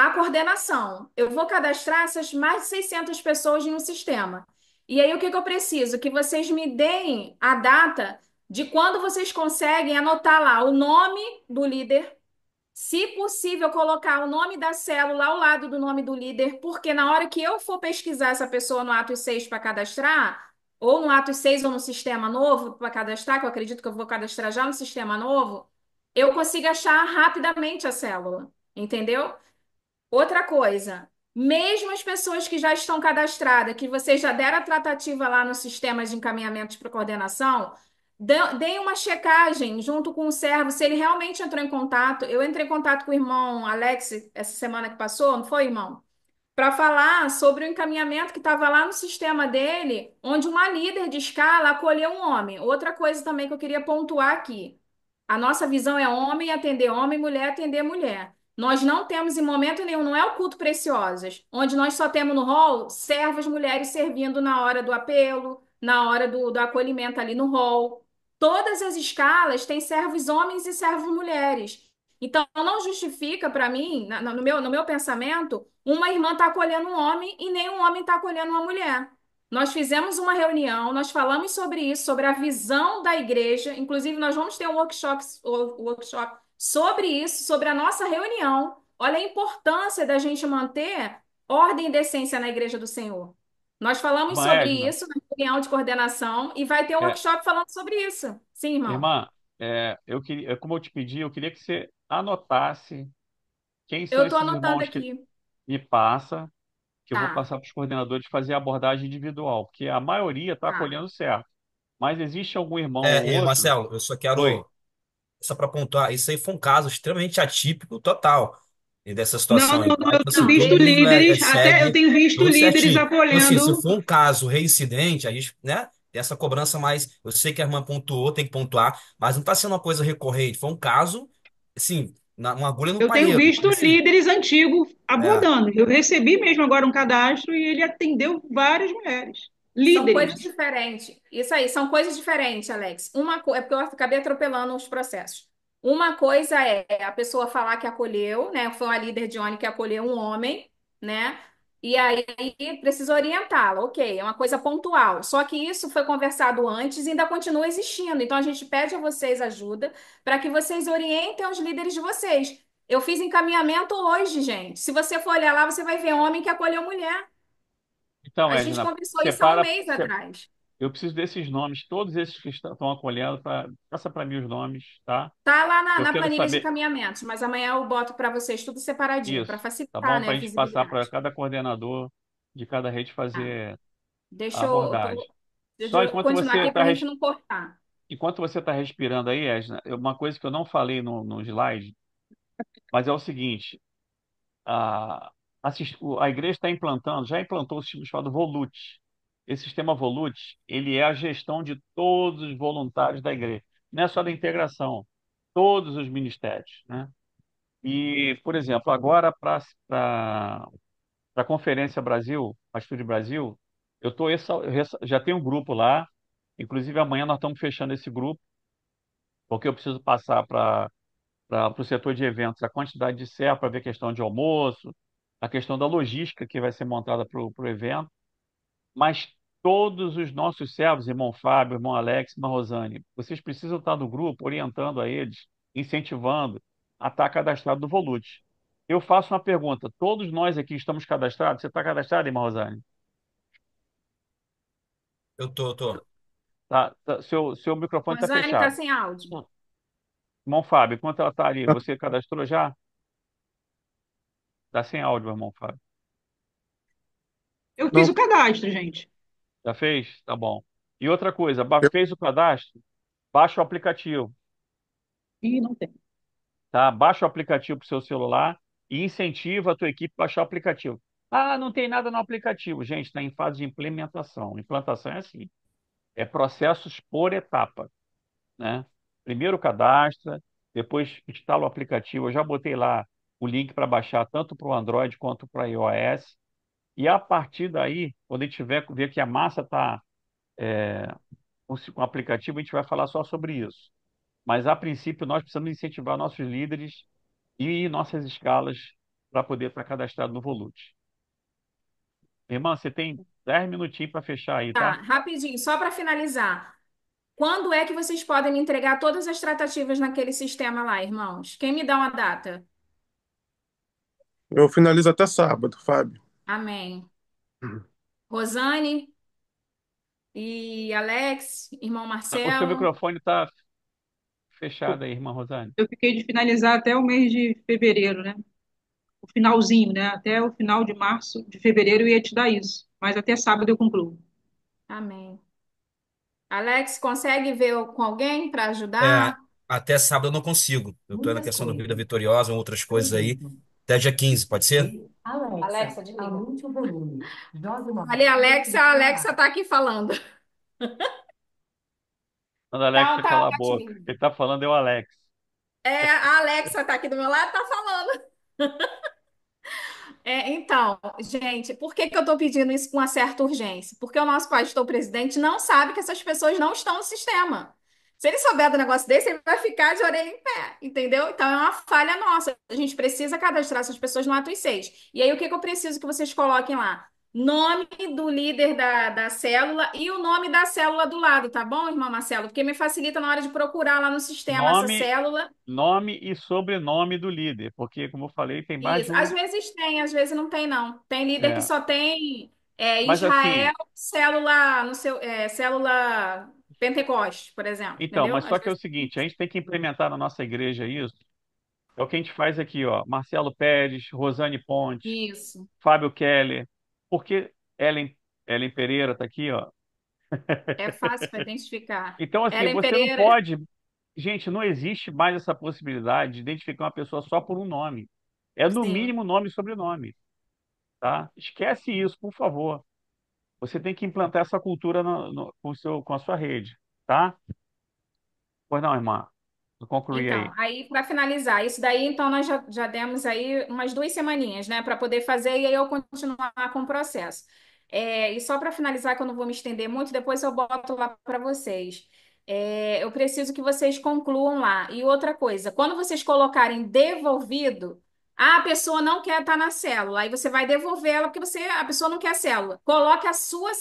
a coordenação. Eu vou cadastrar essas mais de 600 pessoas em um sistema. E aí, o que que eu preciso? Que vocês me deem a data de quando vocês conseguem anotar lá o nome do líder, se possível, colocar o nome da célula ao lado do nome do líder, porque na hora que eu for pesquisar essa pessoa no Atos 6 para cadastrar, ou no Atos 6 ou no sistema novo para cadastrar, que eu acredito que eu vou cadastrar já no sistema novo, eu consigo achar rapidamente a célula, entendeu? Outra coisa, mesmo as pessoas que já estão cadastradas, que vocês já deram a tratativa lá no sistema de encaminhamento para coordenação, deem uma checagem junto com o servo, se ele realmente entrou em contato. Eu entrei em contato com o irmão Alex essa semana que passou, não foi, irmão? Para falar sobre o encaminhamento que estava lá no sistema dele, onde uma líder de escala acolheu um homem. Outra coisa também que eu queria pontuar aqui. A nossa visão é homem atender homem, mulher atender mulher. Nós não temos em momento nenhum, não é o culto preciosas, onde nós só temos no hall servas mulheres servindo na hora do apelo, na hora do acolhimento ali no hall. Todas as escalas têm servos homens e servos mulheres. Então, não justifica para mim, no meu pensamento, uma irmã está acolhendo um homem e nenhum homem está acolhendo uma mulher. Nós fizemos uma reunião, nós falamos sobre isso, sobre a visão da igreja. Inclusive, nós vamos ter um workshop sobre isso, sobre a nossa reunião. Olha a importância da gente manter ordem e decência na igreja do Senhor. Nós falamos Irmã sobre Edna, isso na reunião de coordenação e vai ter um é, workshop falando sobre isso. Sim, irmão. irmã, eu queria, como eu te pedi, eu queria que você anotasse quem Eu são estou esses anotando irmãos que aqui. me passa, que eu vou Tá, passar para os coordenadores fazer a abordagem individual, porque a maioria está tá. acolhendo certo. Mas existe algum irmão ou E, outro? Marcelo, eu só Oi. quero, só para pontuar, isso aí foi um caso extremamente atípico, total, e dessa Não, situação aí, não, tá? não, eu Tipo tenho assim, visto todo mundo líderes, até eu segue tenho visto tudo líderes certinho. Então, assim, se acolhendo. for um caso reincidente, a gente, né, tem essa cobrança, mas eu sei que a irmã pontuou, tem que pontuar, mas não está sendo uma coisa recorrente, foi um caso, assim, uma agulha no Eu tenho palheiro. visto Então, assim, líderes antigos é, abordando. Eu recebi mesmo agora um cadastro e ele atendeu várias mulheres. São coisas Líderes. diferentes. Isso aí, são coisas diferentes, Alex. É porque eu acabei atropelando os processos. Uma coisa é a pessoa falar que acolheu, né? Foi uma líder de ONG que acolheu um homem, né? E aí precisa orientá-la, ok, é uma coisa pontual. Só que isso foi conversado antes e ainda continua existindo. Então a gente pede a vocês ajuda para que vocês orientem os líderes de vocês. Eu fiz encaminhamento hoje, gente. Se você for olhar lá, você vai ver homem que acolheu mulher. Então, A gente Edna, conversou isso há um separa. mês atrás. Eu preciso desses nomes, todos esses que estão acolhendo, passa para mim os nomes, tá? Tá lá na, Eu na quero planilha de saber encaminhamentos, mas amanhã eu boto para vocês tudo separadinho, para isso, tá facilitar, bom? né, Para a a gente passar para visibilidade. cada coordenador de cada rede Tá. fazer a Deixa abordagem. deixa Só eu continuar aqui para a gente não cortar. enquanto você está respirando aí, Edna, uma coisa que eu não falei no slide, mas é o seguinte: a igreja está implantando, já implantou o sistema chamado Volute. Esse sistema Volute, ele é a gestão de todos os voluntários da igreja, não é só da integração, todos os ministérios, né? E, por exemplo, agora para a Conferência Brasil, Pastor Brasil, já tem um grupo lá, inclusive amanhã nós estamos fechando esse grupo, porque eu preciso passar para o setor de eventos a quantidade de serra para ver a questão de almoço, a questão da logística que vai ser montada para o evento, mas todos os nossos servos, irmão Fábio, irmão Alex, irmã Rosane, vocês precisam estar no grupo orientando a eles, incentivando a estar cadastrado no Volute. Eu faço uma pergunta, todos nós aqui estamos cadastrados? Você está cadastrado, irmã Rosane? eu tô. Seu microfone está Rosane tá fechado. sem áudio. Irmão Fábio, enquanto ela está ali, você cadastrou já? Está sem áudio, irmão Fábio. Eu fiz Não, o cadastro, gente. Já fez? Tá bom. E outra coisa, eu, fez o cadastro? Baixa o aplicativo, E não tem. tá? Baixa o aplicativo para o seu celular e incentiva a tua equipe a baixar o aplicativo. Ah, não tem nada no aplicativo. Gente, está em fase de implementação. Implantação é assim, é processos por etapa, né? Primeiro cadastra, depois instala o aplicativo. Eu já botei lá o link para baixar tanto para o Android quanto para o iOS. E a partir daí, quando a gente ver que a massa está com o aplicativo, a gente vai falar só sobre isso. Mas, a princípio, nós precisamos incentivar nossos líderes e nossas escalas para poder estar cadastrado no Volute. Irmã, você tem 10 minutinhos para fechar aí, Tá, tá? rapidinho, só para finalizar. Quando é que vocês podem me entregar todas as tratativas naquele sistema lá, irmãos? Quem me dá uma data? Eu finalizo até sábado, Fábio. Amém. Rosane e Alex, irmão O seu Marcelo. microfone está fechado aí, irmã Rosane. Eu fiquei de finalizar até o mês de fevereiro, né? O finalzinho, né? Até o final de março, de fevereiro eu ia te dar isso. Mas até sábado eu concluo. Amém. Alex, consegue ver com alguém para É, ajudar? até sábado eu não consigo. Eu tô na Muitas questão do Vida coisas. Vitoriosa, outras Por coisas aí. exemplo, Até dia 15, pode ser? Alexa, Alexa, desliga. aumente o volume. Jogue uma Ali, música Alexa, sem a parar. Alexa tá aqui falando. Manda Então Alexa tá calar a boca. ótimo. Quem está falando é o Alex. É, a Alexa tá aqui do meu lado, tá falando. Então, gente, por que que eu estou pedindo isso com uma certa urgência? Porque o nosso pastor presidente não sabe que essas pessoas não estão no sistema. Se ele souber do negócio desse, ele vai ficar de orelha em pé, entendeu? Então é uma falha nossa. A gente precisa cadastrar essas pessoas no Atos 6. E aí, o que que eu preciso que vocês coloquem lá? Nome do líder da célula e o nome da célula do lado, tá bom, irmão Marcelo? Porque me facilita na hora de procurar lá no sistema essa Nome, célula. nome e sobrenome do líder, porque, como eu falei, tem mais de Isso, às um. vezes tem, às vezes não tem, não. Tem líder que É, só tem mas Israel, assim, célula, no seu, célula Pentecoste, por exemplo, então, entendeu? mas Às só que é o vezes. seguinte, a gente tem que implementar na nossa igreja isso. É o que a gente faz aqui, ó. Marcelo Pérez, Rosane Pontes, Isso, Fábio Keller. Porque Ellen Pereira está aqui, ó. é fácil para identificar. Então, assim, Ellen você não Pereira, pode. Gente, não existe mais essa possibilidade de identificar uma pessoa só por um nome. É no sim. mínimo nome e sobrenome, tá? Esquece isso, por favor. Você tem que implantar essa cultura com a sua rede, tá? Pois não, irmã. Eu concluí Então, aí. aí para finalizar, isso daí, então nós já demos aí umas 2 semaninhas, né, para poder fazer e aí eu continuar com o processo. E só para finalizar, que eu não vou me estender muito, depois eu boto lá para vocês. Eu preciso que vocês concluam lá. E outra coisa, quando vocês colocarem devolvido, a pessoa não quer estar na célula, aí você vai devolver ela porque a pessoa não quer a célula. Coloque a sua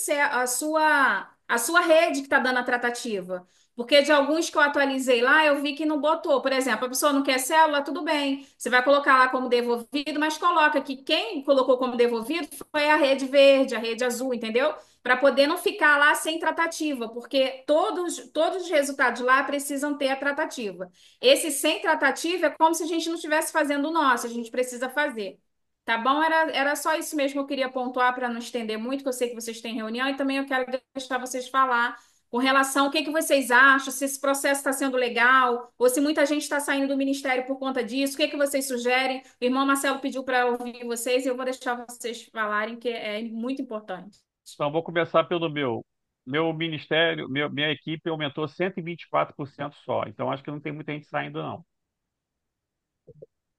rede que está dando a tratativa. Porque de alguns que eu atualizei lá, eu vi que não botou. Por exemplo, a pessoa não quer célula, tudo bem. Você vai colocar lá como devolvido, mas coloca que quem colocou como devolvido foi a rede verde, a rede azul, entendeu? Para poder não ficar lá sem tratativa, porque todos os resultados lá precisam ter a tratativa. Esse sem tratativa é como se a gente não estivesse fazendo o nosso, a gente precisa fazer. Tá bom? Era só isso mesmo que eu queria pontuar para não estender muito, que eu sei que vocês têm reunião e também eu quero deixar vocês falar com relação ao que vocês acham, se esse processo está sendo legal, ou se muita gente está saindo do ministério por conta disso, o que vocês sugerem? O irmão Marcelo pediu para ouvir vocês e eu vou deixar vocês falarem, que é muito importante. Então, vou começar pelo meu. Meu ministério, minha equipe aumentou 124% só. Então, acho que não tem muita gente saindo, não.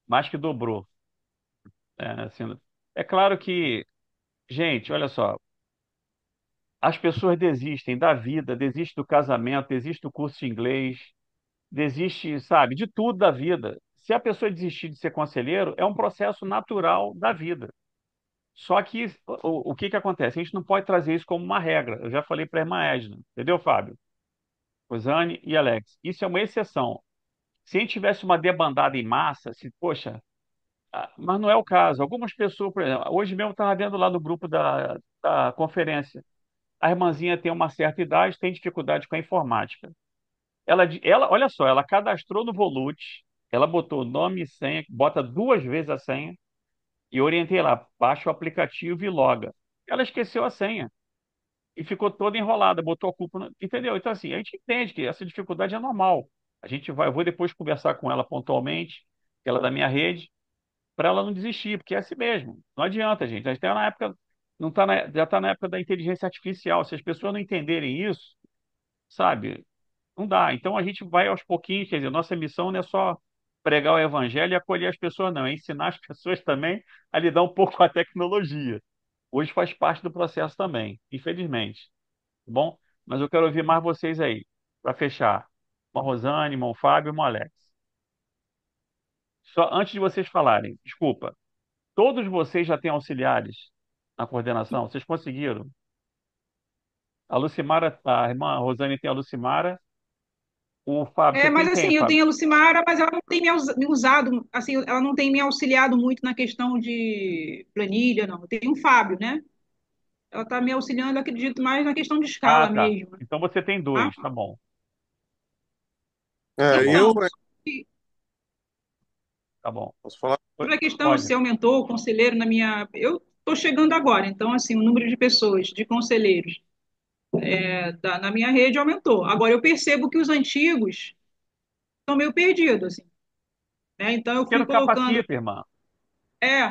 Mais que dobrou. Assim, é claro que, gente, olha só, as pessoas desistem da vida, desistem do casamento, desistem do curso de inglês, desistem, sabe, de tudo da vida. Se a pessoa desistir de ser conselheiro, é um processo natural da vida. Só que o que que acontece? A gente não pode trazer isso como uma regra. Eu já falei para a irmã Edna, entendeu, Fábio? Rosane e Alex. Isso é uma exceção. Se a gente tivesse uma debandada em massa, se, poxa, mas não é o caso. Algumas pessoas, por exemplo, hoje mesmo estava vendo lá no grupo da conferência, a irmãzinha tem uma certa idade, tem dificuldade com a informática. Olha só, ela cadastrou no Volute, ela botou nome e senha, bota 2 vezes a senha, e orientei lá, baixa o aplicativo e loga. Ela esqueceu a senha e ficou toda enrolada, botou a culpa, entendeu? Então, assim, a gente entende que essa dificuldade é normal. Eu vou depois conversar com ela pontualmente, ela é da minha rede, para ela não desistir, porque é assim mesmo. Não adianta, gente. A gente está na época, não tá já está na época da inteligência artificial. Se as pessoas não entenderem isso, sabe, não dá. Então a gente vai aos pouquinhos, quer dizer, nossa missão não é só pregar o evangelho e acolher as pessoas, não, é ensinar as pessoas também a lidar um pouco com a tecnologia. Hoje faz parte do processo também, infelizmente. Tá bom? Mas eu quero ouvir mais vocês aí, para fechar. Irmão Rosane, irmão Fábio, irmão Alex. Só antes de vocês falarem, desculpa. todos vocês já têm auxiliares na coordenação? Vocês conseguiram? A Lucimara, a irmã Rosane tem a Lucimara. O Fábio, você Mas tem quem, assim, eu Fábio? tenho a Lucimara, mas ela não tem me usado, assim, ela não tem me auxiliado muito na questão de planilha, não. Eu tenho o Fábio, né? Ela está me auxiliando, acredito, mais na questão de Ah, escala tá. mesmo, Então você tem tá? dois, tá bom. Tá bom, Eu Então, tá bom. posso falar? sobre a questão Pode. se aumentou o conselheiro na minha. Eu estou chegando agora, então, assim, o número de pessoas, de conselheiros, na minha rede aumentou. Agora, eu percebo que os antigos estão meio perdidos, assim, né? Então, eu Porque fui não colocando. capacita, irmã.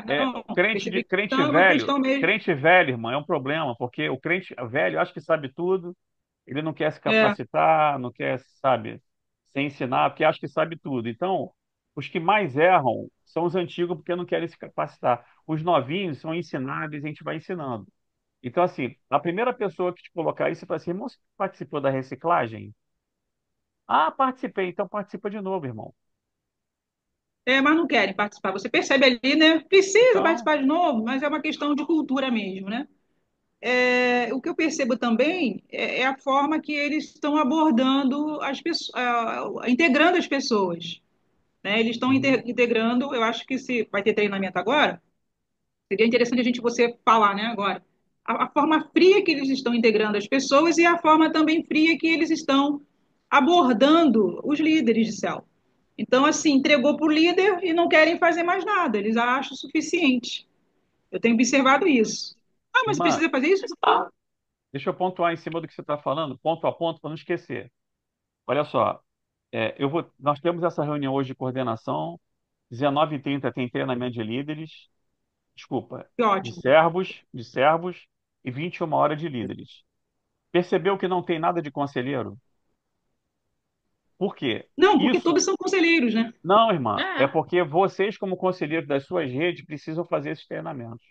Não, Crente, percebi que crente então é uma velho, questão mesmo. crente velho, irmã, é um problema, porque o crente velho acha que sabe tudo, ele não quer se É, capacitar, não quer, sabe, se ensinar, porque acha que sabe tudo. Então, os que mais erram são os antigos, porque não querem se capacitar. Os novinhos são ensináveis, a gente vai ensinando. Então, assim, a primeira pessoa que te colocar aí, você fala assim, irmão, você participou da reciclagem? Ah, participei, então participa de novo, irmão. mas não querem participar. Você percebe ali, né? Precisa Então, participar de novo, mas é uma questão de cultura mesmo, né? O que eu percebo também é a forma que eles estão abordando as pessoas, integrando as pessoas, né? Eles estão uhum. integrando, eu acho que se vai ter treinamento agora, seria interessante você falar, né, agora, a forma fria que eles estão integrando as pessoas e a forma também fria que eles estão abordando os líderes de céu. Então, assim, entregou para o líder e não querem fazer mais nada, eles acham suficiente. Eu tenho observado isso. Ah, mas Irmã, precisa fazer isso? deixa eu pontuar em cima do que você está falando, ponto a ponto, para não esquecer. Olha só, nós temos essa reunião hoje de coordenação, 19h30 tem treinamento de líderes, desculpa, Que ótimo. de servos e 21 horas de líderes. Percebeu que não tem nada de conselheiro? Por quê? Não, porque Isso, todos são conselheiros, né? não, irmã, é É. porque vocês, como conselheiros das suas redes, precisam fazer esses treinamentos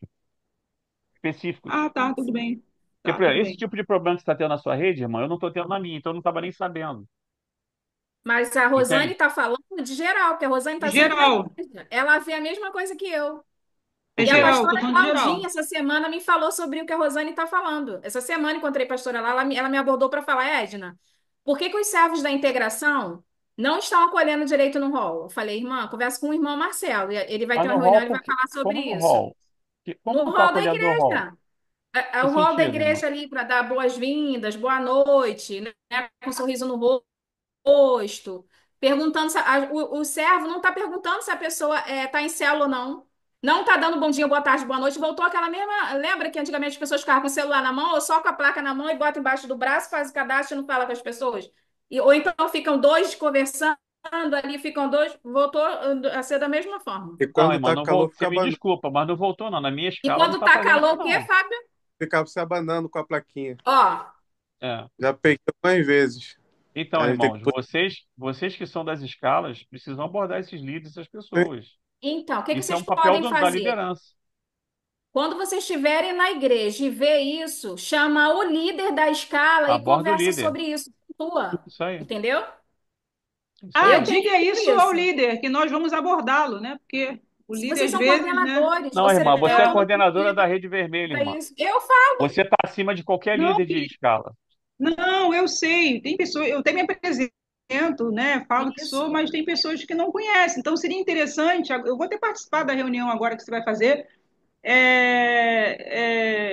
específicos. Ah, tá, tudo bem. Porque, Tá, por tudo exemplo, esse bem. tipo de problema que você está tendo na sua rede, irmã, eu não estou tendo na minha, então eu não estava nem sabendo. Mas a Rosane Entende? está falando de geral, porque a Rosane está sempre na Geral, igreja. Ela vê a mesma coisa que eu. O E a quê? geral, tô pastora falando de Claudinha, geral. essa semana, me falou sobre o que a Rosane está falando. Essa semana, encontrei a pastora lá, ela me abordou para falar, Edna, por que que os servos da integração não estão acolhendo direito no rol? Eu falei, irmã, conversa com o irmão Marcelo. Ele vai Mas ter uma no reunião, hall, ele vai por quê? falar sobre Como no isso. hall? Como No não está rol da acolhendo no hall? igreja. É Que o rol da sentido, irmão? igreja ali para dar boas-vindas, boa noite, né? Com um sorriso no rosto, perguntando se o servo não está perguntando se a pessoa está em célula ou não. Não está dando bom dia, boa tarde, boa noite. Voltou aquela mesma. Lembra que antigamente as pessoas ficavam com o celular na mão ou só com a placa na mão e bota embaixo do braço, faz o cadastro e não fala com as pessoas? Ou então ficam dois conversando ali, ficam dois. Voltou a ser da mesma forma. E Não, quando irmão, tá não calor, voltou. Você fica me abanando, desculpa, mas não voltou, não. Na minha E escala não quando está tá fazendo isso, calor, o quê, não. Fábio? fica se abanando com a plaquinha. Ó, É. Já peguei algumas vezes. Então, A gente tem que irmãos, vocês que são das escalas, precisam abordar esses líderes, essas pôr. pessoas. então, o que que Isso é vocês um papel podem da fazer? liderança. Quando vocês estiverem na igreja e ver isso, chama o líder da escala e Aborda o conversa líder. sobre isso. Tua, Isso aí. entendeu? Isso Ah, Eu aí. tenho diga feito isso ao isso. líder, que nós vamos abordá-lo, né? Porque o Se líder, vocês às são vezes, né? coordenadores, Não, você irmã, você é todo mundo coordenadora da Rede Vermelha, para irmã. isso. Eu falo. Você está acima de qualquer Não, líder de escala. não, eu sei. Tem pessoas, eu até me apresento, né? Falo que sou, Isso. mas tem pessoas que não conhecem. Então, seria interessante. Eu vou ter participado da reunião agora que você vai fazer.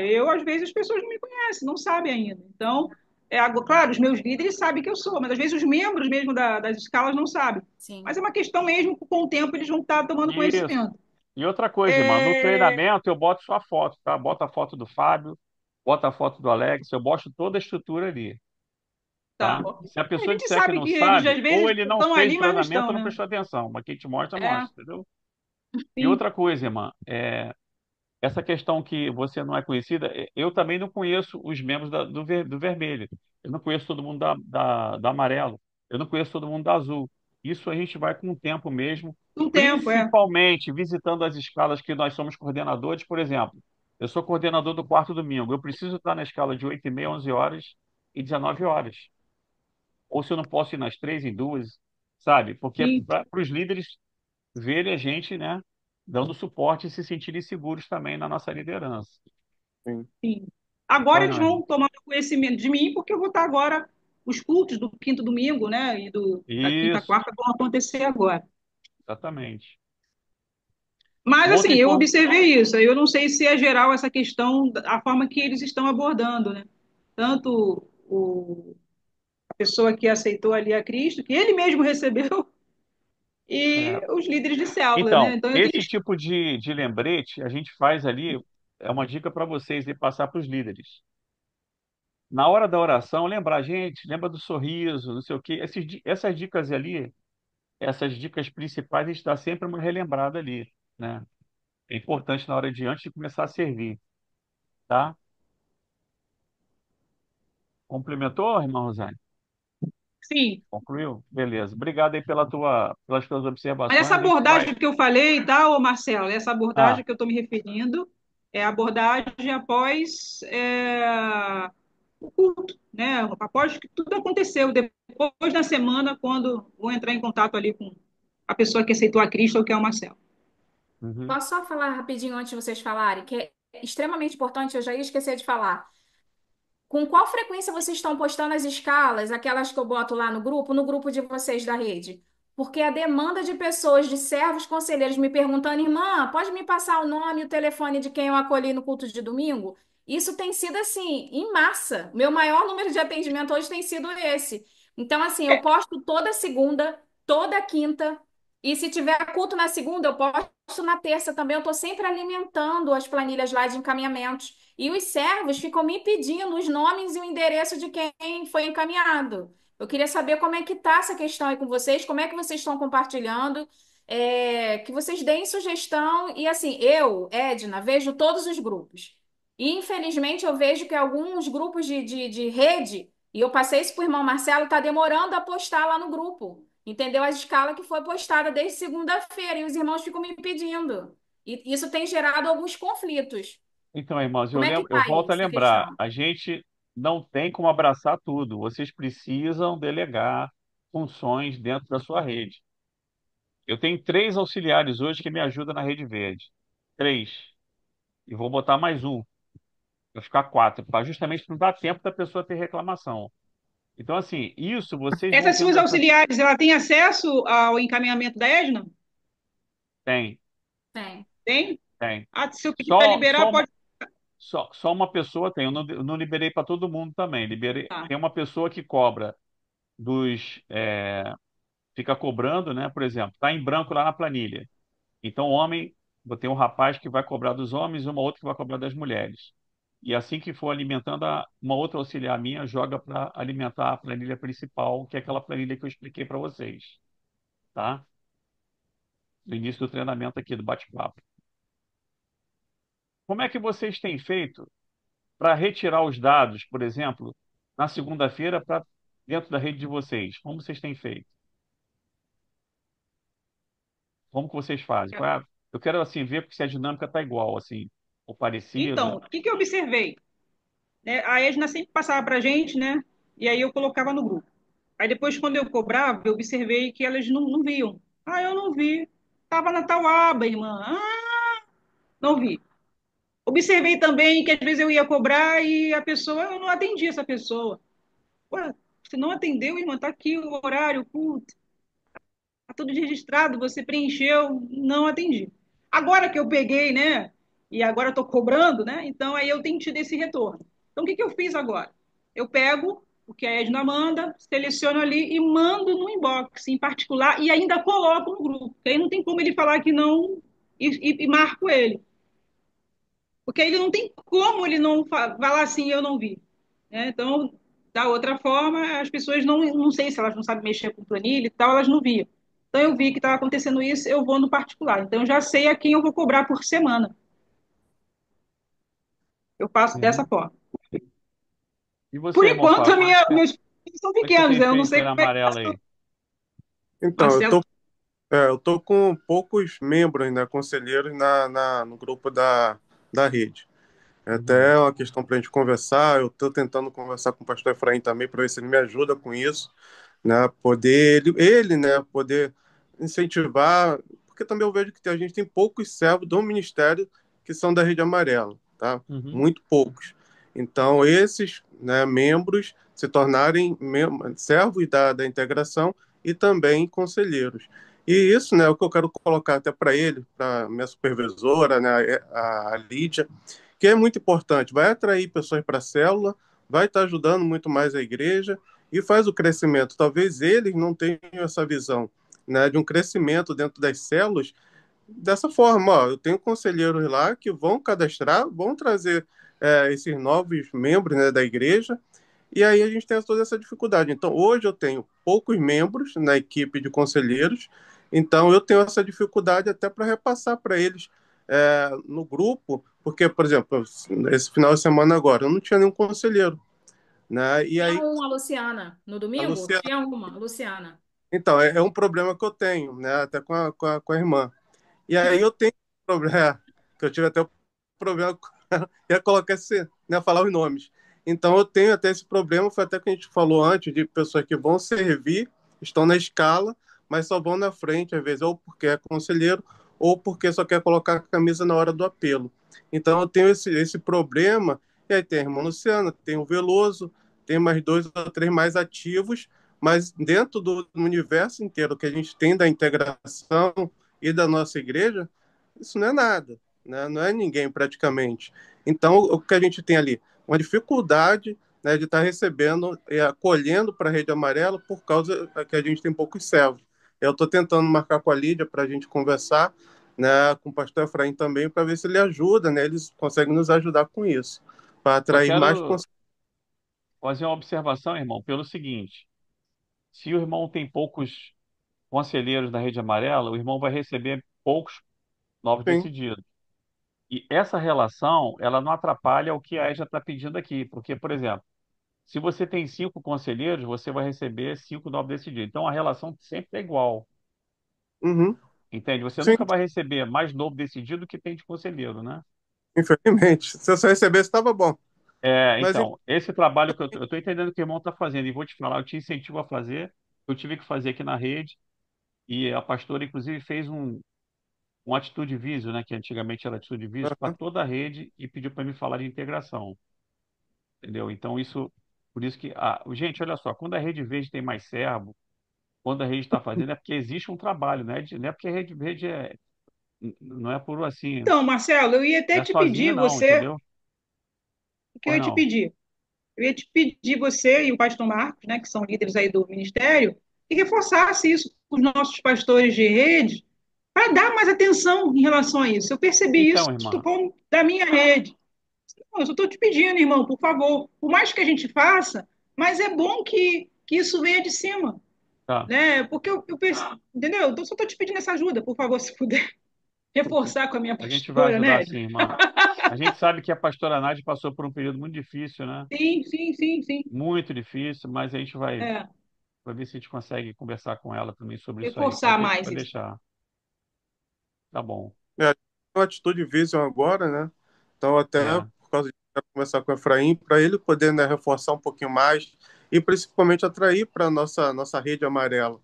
Eu, às vezes, as pessoas não me conhecem, não sabem ainda. Então, claro, os meus líderes sabem que eu sou, mas às vezes os membros mesmo das escalas não sabem. Mas Sim. é uma questão mesmo, com o tempo eles vão estar tomando Isso. conhecimento. E outra coisa, irmã, no É, treinamento eu boto sua foto, tá? Bota a foto do Fábio, bota a foto do Alex, eu boto toda a estrutura ali, tá. tá? Se a A pessoa gente disser que sabe não que eles, sabe, às ou vezes, ele não estão fez o ali, mas não treinamento estão, ou não né? prestou atenção. Mas quem te mostra, É, mostra, entendeu? E sim. outra coisa, irmã, essa questão que você não é conhecida, eu também não conheço os membros do vermelho. Eu não conheço todo mundo do amarelo. Eu não conheço todo mundo do azul. Isso a gente vai com o tempo mesmo, Um tempo, é. principalmente visitando as escalas que nós somos coordenadores. Por exemplo, eu sou coordenador do quarto domingo. Eu preciso estar na escala de 8h30, 11 horas e 19 horas. Ou se eu não posso ir nas três, em duas, sabe? Porque Sim. para os líderes verem a gente, né? dando suporte e se sentirem seguros também na nossa liderança. Sim. Sim. Agora Pois eles não, vão Ângelo? tomar conhecimento de mim, porque eu vou estar agora, os cultos do quinto domingo, né, e da quinta, Isso, quarta vão acontecer agora. exatamente. Mas, Uma outra assim, eu informação. observei isso. Eu não sei se é geral essa questão, a forma que eles estão abordando, né? Tanto a pessoa que aceitou ali a Cristo, que ele mesmo recebeu, e os líderes de célula, né? Então, Então, eu tenho... esse tipo de lembrete a gente faz ali, é uma dica para vocês de passar para os líderes. Na hora da oração, lembrar, gente, lembra do sorriso, não sei o quê. Essas dicas ali, essas dicas principais, a gente dá sempre uma relembrada ali, né? É importante na hora de antes de começar a servir, tá? Complementou, irmã Rosane? Sim, Concluiu? Beleza. Obrigado aí pelas tuas mas essa observações. A gente vai. abordagem que eu falei, tá, ô Marcelo? Essa Ah, abordagem que eu estou me referindo é a abordagem após o culto, né? Após que tudo aconteceu, depois da semana, quando vou entrar em contato ali com a pessoa que aceitou a Cristo ou que é o Marcelo. uhum. Posso só falar rapidinho antes de vocês falarem, que é extremamente importante, eu já ia esquecer de falar. Com qual frequência vocês estão postando as escalas, aquelas que eu boto lá no grupo de vocês da rede? Porque a demanda de pessoas, de servos conselheiros me perguntando, irmã, pode me passar o nome e o telefone de quem eu acolhi no culto de domingo? Isso tem sido assim, em massa. Meu maior número de atendimento hoje tem sido esse. Então, assim, eu posto toda segunda, toda quinta, e se tiver culto na segunda, eu posto na terça também. Eu estou sempre alimentando as planilhas lá de encaminhamentos. E os servos ficam me pedindo os nomes e o endereço de quem foi encaminhado. Eu queria saber como é que está essa questão aí com vocês, como é que vocês estão compartilhando, que vocês deem sugestão. E assim, eu, Edna, vejo todos os grupos. E infelizmente eu vejo que alguns grupos de rede, e eu passei isso para o irmão Marcelo, está demorando a postar lá no grupo. Entendeu? A escala que foi postada desde segunda-feira, e os irmãos ficam me pedindo. E isso tem gerado alguns conflitos. Então, irmãos, Como é que eu tá aí volto a essa lembrar, questão? a gente não tem como abraçar tudo. Vocês precisam delegar funções dentro da sua rede. Eu tenho 3 auxiliares hoje que me ajudam na Rede Verde. 3. E vou botar mais um. Vai ficar 4, para justamente não dar tempo da pessoa ter reclamação. Então, assim, isso vocês vão Essas tendo suas essa. auxiliares, ela tem acesso ao encaminhamento da Edna? Tem, Tem. Tem? tem. Ah, se eu pedir para Só, liberar, só, uma, pode. só uma pessoa tem. Eu não liberei para todo mundo também. Tá. Tem uma pessoa que cobra dos. Fica cobrando, né? Por exemplo, está em branco lá na planilha. Então, homem, vou ter um rapaz que vai cobrar dos homens e uma outra que vai cobrar das mulheres. E assim que for alimentando, uma outra auxiliar minha joga para alimentar a planilha principal, que é aquela planilha que eu expliquei para vocês, tá? No início do treinamento aqui do bate-papo. Como é que vocês têm feito para retirar os dados, por exemplo, na segunda-feira para dentro da rede de vocês? Como vocês têm feito? Como que vocês fazem? Eu quero assim ver se a dinâmica está igual, assim, ou parecida. Então, o que que eu observei? Né? A Edna sempre passava para a gente, né? E aí eu colocava no grupo. Aí depois, quando eu cobrava, eu observei que elas não viam. Ah, eu não vi. Estava na tal aba, irmã. Ah, não vi. Observei também que às vezes eu ia cobrar e a pessoa, eu não atendia essa pessoa. Ué, você não atendeu, irmã? Tá aqui o horário, putz, tá tudo registrado, você preencheu, não atendi. Agora que eu peguei, né? E agora estou cobrando, né? Então aí eu tenho tido esse retorno. Então o que que eu fiz agora? Eu pego o que a Edna manda, seleciono ali e mando no inbox, em particular, e ainda coloco no grupo. Porque aí não tem como ele falar que não e marco ele. Porque aí ele não tem como ele não falar assim, eu não vi. Né? Então, da outra forma, as pessoas não sei se elas não sabem mexer com planilha e tal, elas não viam. Então, eu vi que estava acontecendo isso, eu vou no particular. Então, eu já sei a quem eu vou cobrar por semana. Eu faço dessa Uhum. forma. E Por você, irmão enquanto, Fábio, meus filhos são como é que você pequenos, tem né? Eu não feito sei aí na como é que amarela aí? Então, Marcelo. eu tô com poucos membros, né, conselheiros no grupo da rede. É Uhum. até uma questão para a gente conversar. Eu estou tentando conversar com o pastor Efraim também para ver se ele me ajuda com isso, né? Poder né, poder incentivar, porque também eu vejo que a gente tem poucos servos do ministério que são da Rede Amarela, tá? Uhum. Muito poucos. Então, esses, né, membros se tornarem servos da integração e também conselheiros. E isso, né, é o que eu quero colocar até para ele, para minha supervisora, né, a Lídia, que é muito importante. Vai atrair pessoas para a célula, vai estar ajudando muito mais a igreja e faz o crescimento. Talvez eles não tenham essa visão, né, de um crescimento dentro das células dessa forma. Ó, eu tenho conselheiros lá que vão cadastrar, vão trazer esses novos membros, né, da igreja, e aí a gente tem toda essa dificuldade. Então, hoje eu tenho poucos membros na equipe de conselheiros, então eu tenho essa dificuldade até para repassar para eles no grupo, porque, por exemplo, esse final de semana agora, eu não tinha nenhum conselheiro, né? E Tinha aí uma, Luciana. No a domingo? Luciana. Tinha uma, Luciana. Então, é um problema que eu tenho, né? Até com a irmã. E aí eu tenho um problema, que eu tive até um problema, ia colocar esse, né, falar os nomes. Então eu tenho até esse problema, foi até que a gente falou antes, de pessoas que vão servir, estão na escala, mas só vão na frente, às vezes, ou porque é conselheiro, ou porque só quer colocar a camisa na hora do apelo. Então eu tenho esse problema, e aí tem a irmã Luciana, tem o Veloso, tem mais dois ou três mais ativos, mas dentro do universo inteiro que a gente tem da integração e da nossa igreja, isso não é nada, né? Não é ninguém praticamente. Então, o que a gente tem ali? Uma dificuldade, né, de estar recebendo e acolhendo para a Rede Amarela por causa que a gente tem poucos servos. Eu estou tentando marcar com a Lídia para a gente conversar, né, com o pastor Efraim também, para ver se ele ajuda, né, eles conseguem nos ajudar com isso, para Só atrair mais. quero fazer uma observação, irmão, pelo seguinte: se o irmão tem poucos conselheiros da Rede Amarela, o irmão vai receber poucos novos Sim. decididos. E essa relação, ela não atrapalha o que a EJA está pedindo aqui, porque, por exemplo, se você tem 5 conselheiros, você vai receber 5 novos decididos. Então, a relação sempre é igual, Uhum. entende? Você Sim, nunca vai receber mais novo decidido do que tem de conselheiro, né? infelizmente. Se eu só recebesse, estava bom. Mas Então, esse trabalho que eu estou entendendo que o irmão está fazendo, e vou te falar, eu te incentivo a fazer, eu tive que fazer aqui na rede, e a pastora, inclusive, fez um Atitude Visio, né, que antigamente era Atitude Visio, para toda a rede, e pediu para me falar de integração, entendeu? Então, por isso que, gente, olha só, quando a Rede Verde tem mais servo, quando a rede está fazendo, é porque existe um trabalho, né? Não é porque a Rede não é por assim, Então, Marcelo, eu ia não até é te sozinha, pedir, não, você, entendeu? o que eu Pois ia te não. pedir? Eu ia te pedir, você e o pastor Marcos, né, que são líderes aí do ministério, que reforçasse isso com os nossos pastores de rede, para dar mais atenção em relação a isso. Eu percebi isso Então, irmã, com da minha rede. Não, eu só estou te pedindo, irmão, por favor, por mais que a gente faça, mas é bom que isso venha de cima, tá. né? Porque entendeu? Então, só estou te pedindo essa ajuda, por favor, se puder reforçar com a minha A gente vai pastora, ajudar né? sim, irmã. A gente sabe que a pastora Nádia passou por um período muito difícil, né? Sim, sim, sim, sim. Muito difícil, mas a gente É, vai ver se a gente consegue conversar com ela também sobre isso aí. reforçar mais Pode isso. deixar. Tá bom. uma atitude Vision agora, né? Então, até É. por causa disso, eu quero conversar com o Efraim, para ele poder, né, reforçar um pouquinho mais e principalmente atrair para a nossa rede amarela,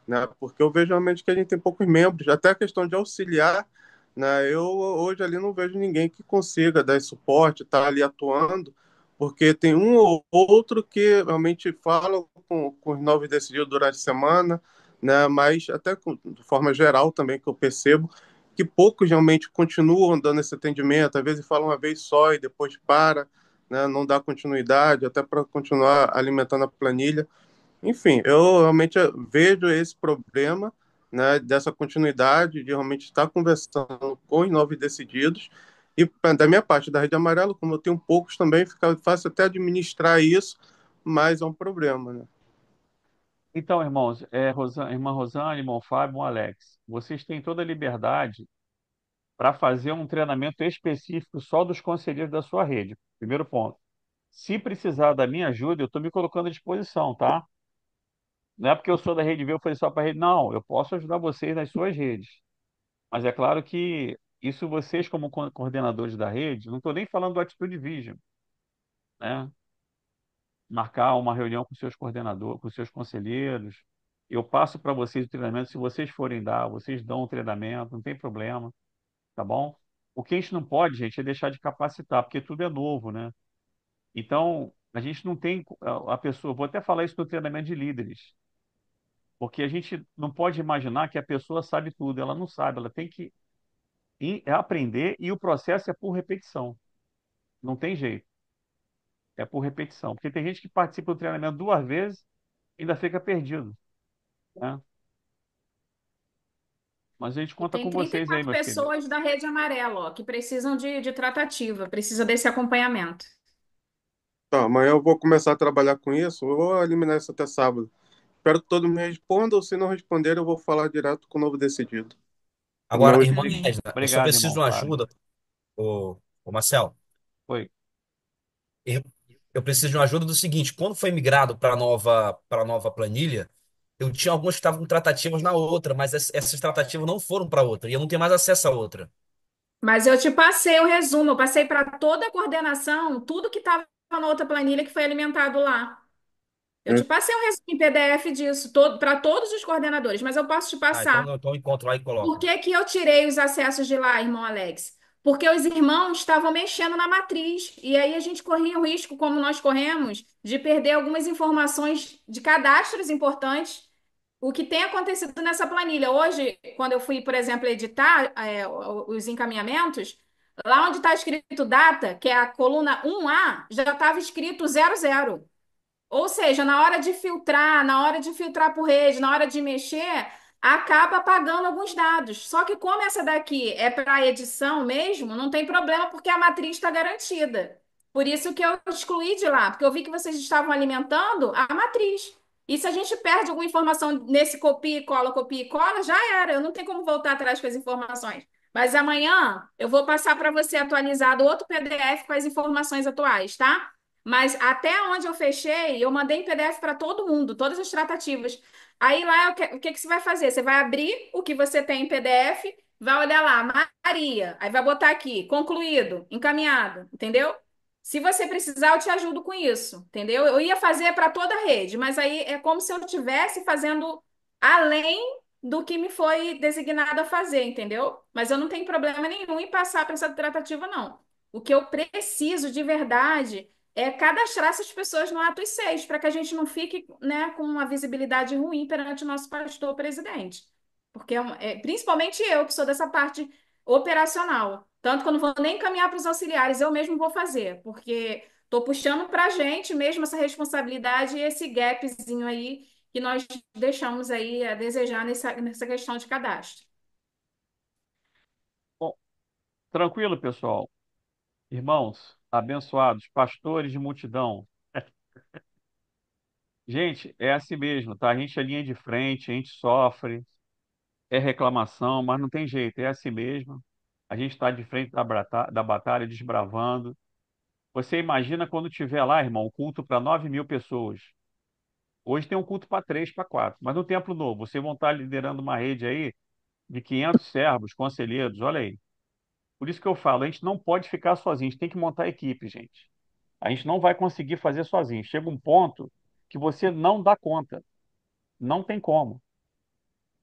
né? Porque eu vejo realmente que a gente tem poucos membros, até a questão de auxiliar, né? Eu hoje ali não vejo ninguém que consiga dar esse suporte, estar ali atuando, porque tem um ou outro que realmente fala com os novos decididos durante a semana, né? Mas até de forma geral também que eu percebo que poucos realmente continuam dando esse atendimento, às vezes falam uma vez só e depois para, né? Não dá continuidade, até para continuar alimentando a planilha. Enfim, eu realmente vejo esse problema, né, dessa continuidade, de realmente estar conversando com os novos decididos. E da minha parte, da Rede Amarela, como eu tenho poucos também, fica fácil até administrar isso, mas é um problema, né? Então, irmãos, irmã Rosane, irmão Fábio, irmão Alex, vocês têm toda a liberdade para fazer um treinamento específico só dos conselheiros da sua rede. Primeiro ponto. Se precisar da minha ajuda, eu estou me colocando à disposição, tá? Não é porque eu sou da Rede V, eu falei só para a rede. Não, eu posso ajudar vocês nas suas redes. Mas é claro que isso vocês, como coordenadores da rede, não estou nem falando do Atitude Vision, né? Marcar uma reunião com seus coordenadores, com seus conselheiros, Eu passo para vocês o treinamento, se vocês forem dar, vocês dão o treinamento, não tem problema, tá bom? O que a gente não pode, gente, é deixar de capacitar, porque tudo é novo, né? Então, a gente não tem a pessoa, vou até falar isso no treinamento de líderes, porque a gente não pode imaginar que a pessoa sabe tudo, ela não sabe, ela tem que aprender e o processo é por repetição, não tem jeito, é por repetição, porque tem gente que participa do treinamento 2 vezes e ainda fica perdido, né? Mas a gente E conta tem com trinta e vocês aí, quatro meus queridos. pessoas da Rede Amarela, ó, que precisam de tratativa, precisa desse acompanhamento. Tá, amanhã eu vou começar a trabalhar com isso. Eu vou eliminar isso até sábado. Espero que todos me respondam. Se não responder, eu vou falar direto com o novo decidido. O Agora, novo irmão juiz. Esna, eu só Obrigado, preciso irmão de uma Flávio. ajuda, ô Marcel. Foi. Eu eu preciso de uma ajuda do seguinte: quando foi migrado para a nova planilha, eu tinha algumas que estavam com tratativas na outra, mas essas tratativas não foram para outra, e eu não tenho mais acesso à outra. Mas eu te passei o resumo, eu passei para toda a coordenação, tudo que estava na outra planilha que foi alimentado lá. Eu te passei um resumo em PDF disso, todo, para todos os coordenadores, mas eu posso te Ah, então, passar. então eu encontro lá e Por coloco. que que eu tirei os acessos de lá, irmão Alex? Porque os irmãos estavam mexendo na matriz, e aí a gente corria o risco, como nós corremos, de perder algumas informações de cadastros importantes, o que tem acontecido nessa planilha. Hoje, quando eu fui, por exemplo, editar, os encaminhamentos, lá onde está escrito data, que é a coluna 1A, já estava escrito 00. Ou seja, na hora de filtrar por rede, na hora de mexer, acaba apagando alguns dados. Só que como essa daqui é para edição mesmo, não tem problema porque a matriz está garantida. Por isso que eu excluí de lá, porque eu vi que vocês estavam alimentando a matriz. E se a gente perde alguma informação nesse copia e cola, já era. Eu não tenho como voltar atrás com as informações. Mas amanhã eu vou passar para você atualizado outro PDF com as informações atuais, tá? Mas até onde eu fechei, eu mandei em PDF para todo mundo, todas as tratativas. Aí lá, o que que você vai fazer? Você vai abrir o que você tem em PDF, vai olhar lá, Maria, aí vai botar aqui, concluído, encaminhado, entendeu? Se você precisar, eu te ajudo com isso, entendeu? Eu ia fazer para toda a rede, mas aí é como se eu estivesse fazendo além do que me foi designado a fazer, entendeu? Mas eu não tenho problema nenhum em passar para essa tratativa, não. O que eu preciso de verdade é cadastrar essas pessoas no Atos 6, para que a gente não fique, né, com uma visibilidade ruim perante o nosso pastor presidente. Porque, principalmente eu, que sou dessa parte operacional. Tanto que eu não vou nem encaminhar para os auxiliares, eu mesmo vou fazer, porque estou puxando para a gente mesmo essa responsabilidade e esse gapzinho aí que nós deixamos aí a desejar nessa questão de cadastro. Bom, tranquilo, pessoal. Irmãos, abençoados, pastores de multidão. Gente, é assim mesmo, tá? A gente é linha de frente, a gente sofre, é reclamação, mas não tem jeito, é assim mesmo. A gente está de frente da batalha, desbravando. Você imagina quando tiver lá, irmão, um culto para 9.000 pessoas. Hoje tem um culto para 3, para 4. Mas no Templo Novo, vocês vão estar liderando uma rede aí de 500 servos, conselheiros, olha aí. Por isso que eu falo, a gente não pode ficar sozinho, a gente tem que montar equipe, gente. A gente não vai conseguir fazer sozinho. Chega um ponto que você não dá conta. Não tem como.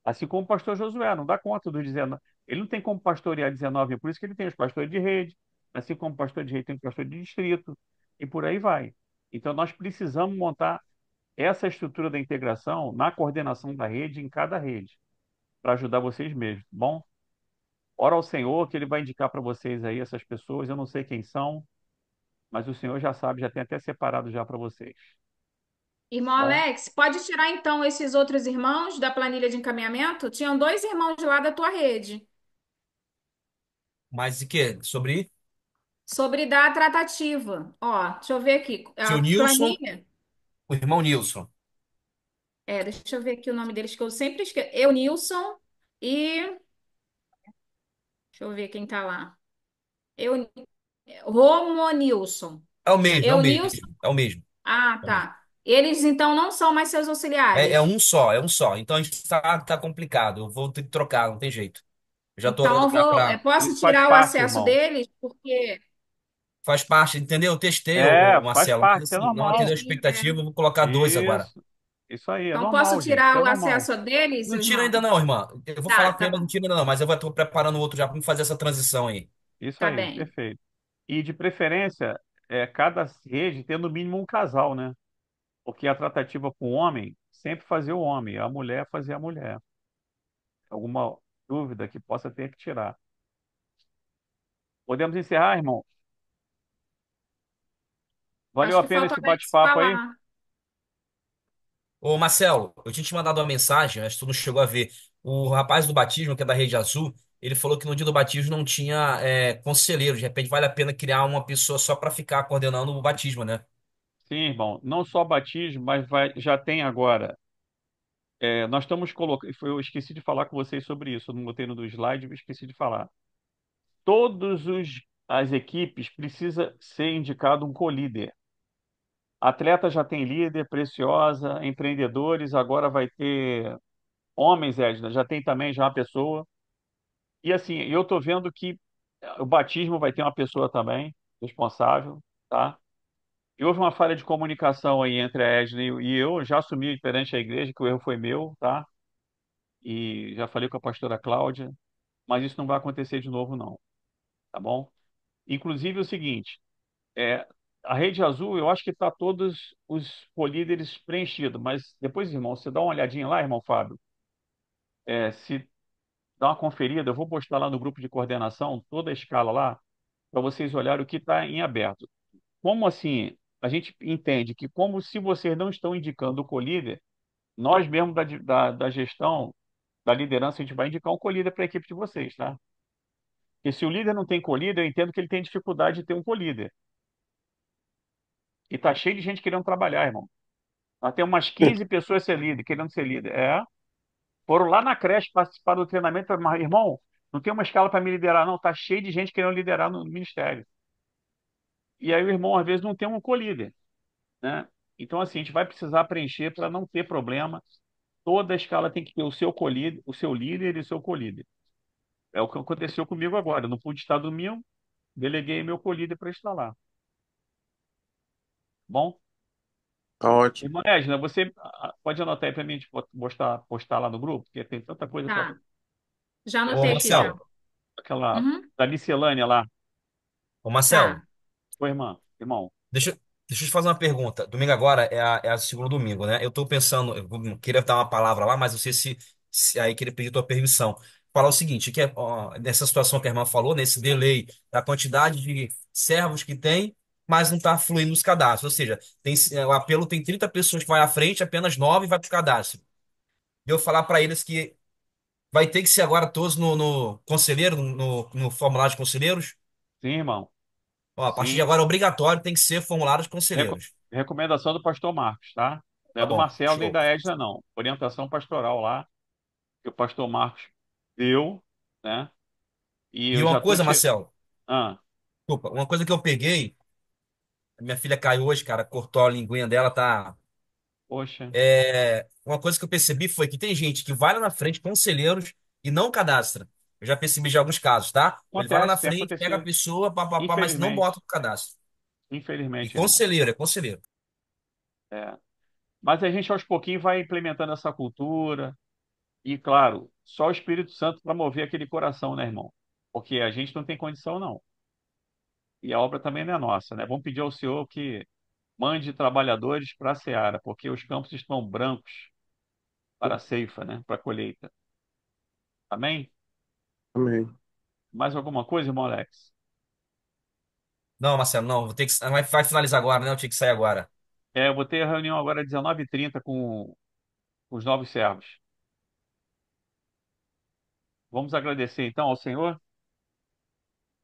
Assim como o pastor Josué, não dá conta dos 19. Ele não tem como pastorear 19, por isso que ele tem os pastores de rede, assim como o pastor de rede tem o pastor de distrito, e por aí vai. Então nós precisamos montar essa estrutura da integração na coordenação da rede, em cada rede, para ajudar vocês mesmos, tá bom? Ora ao Senhor que Ele vai indicar para vocês aí essas pessoas, eu não sei quem são, mas o Senhor já sabe, já tem até separado já para vocês, Irmão tá bom? Alex, pode tirar então esses outros irmãos da planilha de encaminhamento? Tinham dois irmãos lá da tua rede. Mas de quê? Sobre Sobre dar a tratativa. Ó, deixa eu ver aqui. A seu Nilson, planilha. o irmão Nilson. Deixa eu ver aqui o nome deles, que eu sempre esqueço. Eunilson e. Deixa eu ver quem tá lá. Eu, Romonilson. É o mesmo, é o Eunilson. mesmo, é o mesmo. Ah, É o mesmo. tá. Eles então não são mais seus É auxiliares. um só, é um só. Então a gente tá complicado. Eu vou ter que trocar, não tem jeito. Eu já tô Então olhando eu já vou. para. Posso Isso faz tirar o parte, acesso irmão. deles, porque. Faz parte, entendeu? Eu testei, É, o faz Marcelo, mas parte, isso é assim, não atendeu normal. a Sim, expectativa, eu vou colocar dois agora. Isso. Isso aí, é Então, posso normal, gente. Isso tirar é o normal. acesso dele, Não seu tira ainda irmão? não, irmã. Eu vou Tá, falar com tá ele, mas não bom. tira ainda não. Mas eu estou preparando outro já para fazer essa transição aí. Isso Tá aí, bem. perfeito. E de preferência, cada rede ter no mínimo um casal, né? Porque a tratativa com o homem sempre fazia o homem, a mulher fazia a mulher. Alguma dúvida que possa ter que tirar. Podemos encerrar, irmão? Valeu Acho a que pena falta esse alguém bate-papo aí? falar. Ô, Marcelo, eu tinha te mandado uma mensagem, acho que tu não chegou a ver. O rapaz do batismo, que é da Rede Azul, ele falou que no dia do batismo não tinha conselheiro. De repente vale a pena criar uma pessoa só para ficar coordenando o batismo, né? Sim, irmão. Não só batismo, mas já tem agora. Nós estamos colocando. Eu esqueci de falar com vocês sobre isso. Eu não botei no do slide, eu esqueci de falar. Todos as equipes precisa ser indicado um co-líder. Atleta já tem líder, Preciosa, empreendedores, agora vai ter homens, Edna, já tem também já uma pessoa. E assim, eu estou vendo que o batismo vai ter uma pessoa também responsável, tá? E houve uma falha de comunicação aí entre a Edna e eu, já assumi perante a igreja que o erro foi meu, tá? E já falei com a pastora Cláudia, mas isso não vai acontecer de novo, não, tá bom? Inclusive é o seguinte, é, a Rede Azul, eu acho que está todos os políderes preenchidos, mas depois, irmão, você dá uma olhadinha lá, irmão Fábio, se dá uma conferida, eu vou postar lá no grupo de coordenação toda a escala lá, para vocês olharem o que está em aberto. Como assim? A gente entende que como se vocês não estão indicando o colíder, nós mesmos da gestão, da liderança, a gente vai indicar um colíder para a equipe de vocês, tá? Porque se o líder não tem colíder, eu entendo que ele tem dificuldade de ter um colíder. E tá cheio de gente querendo trabalhar, irmão. Nós temos umas 15 pessoas ser líder, querendo ser líder. Foram lá na creche participar do treinamento, mas, irmão, não tem uma escala para me liderar, não. Tá cheio de gente querendo liderar no ministério. E aí o irmão, às vezes, não tem um co-líder, né? Então, assim, a gente vai precisar preencher para não ter problema. Toda a escala tem que ter o seu co-líder, o seu líder e o seu co-líder. É o que aconteceu comigo agora. Eu não pude estar domingo, deleguei meu co-líder para estar lá. Bom? Tá ótimo. Irmã Edna, você pode anotar aí para mim, tipo, postar lá no grupo, porque tem tanta coisa para Tá. Já Ô, anotei aqui já. Marcelo, aquela Uhum. da miscelânea lá. ô, Marcelo, Tá. Oi, irmã, irmão. deixa, deixa eu te fazer uma pergunta. Domingo agora é a segundo domingo, né? Eu tô pensando, queria dar uma palavra lá, mas não sei se aí queria pedir tua permissão. Falar o seguinte, que ó, nessa situação que a irmã falou, nesse delay da quantidade de servos que tem, mas não está fluindo os cadastros. Ou seja, o apelo tem 30 pessoas que vai à frente, apenas 9 vai para o cadastro. E eu falar para eles que vai ter que ser agora todos no conselheiro, no formulário de conselheiros. Sim, irmão. Ó, a partir de Sim. agora é obrigatório, tem que ser formulário de conselheiros. Recomendação do pastor Marcos, tá? Não Tá é do bom, Marcelo nem show. da Edna, não. Orientação pastoral lá, que o pastor Marcos deu, né? E E eu uma já tô coisa, te. Marcelo, Ah, desculpa, uma coisa que eu peguei, a minha filha caiu hoje, cara, cortou a linguinha dela, tá. poxa. Uma coisa que eu percebi foi que tem gente que vai lá na frente, conselheiros, e não cadastra. Eu já percebi já alguns casos, tá? Ele vai lá na Acontece, tem frente, pega a acontecido. pessoa, papapá, mas não bota Infelizmente. no cadastro. E Infelizmente, irmão. conselheiro, é conselheiro. É. Mas a gente aos pouquinhos vai implementando essa cultura. E, claro, só o Espírito Santo para mover aquele coração, né, irmão? Porque a gente não tem condição, não. E a obra também não é nossa, né? Vamos pedir ao Senhor que mande trabalhadores para a seara, porque os campos estão brancos para a ceifa, né? Para a colheita. Amém? Amém. Mais alguma coisa, irmão Alex? Não, Marcelo, não, vou ter que, vai finalizar agora, né? Eu tinha que sair agora. Eu vou ter a reunião agora às 19h30 com os novos servos. Vamos agradecer então ao Senhor.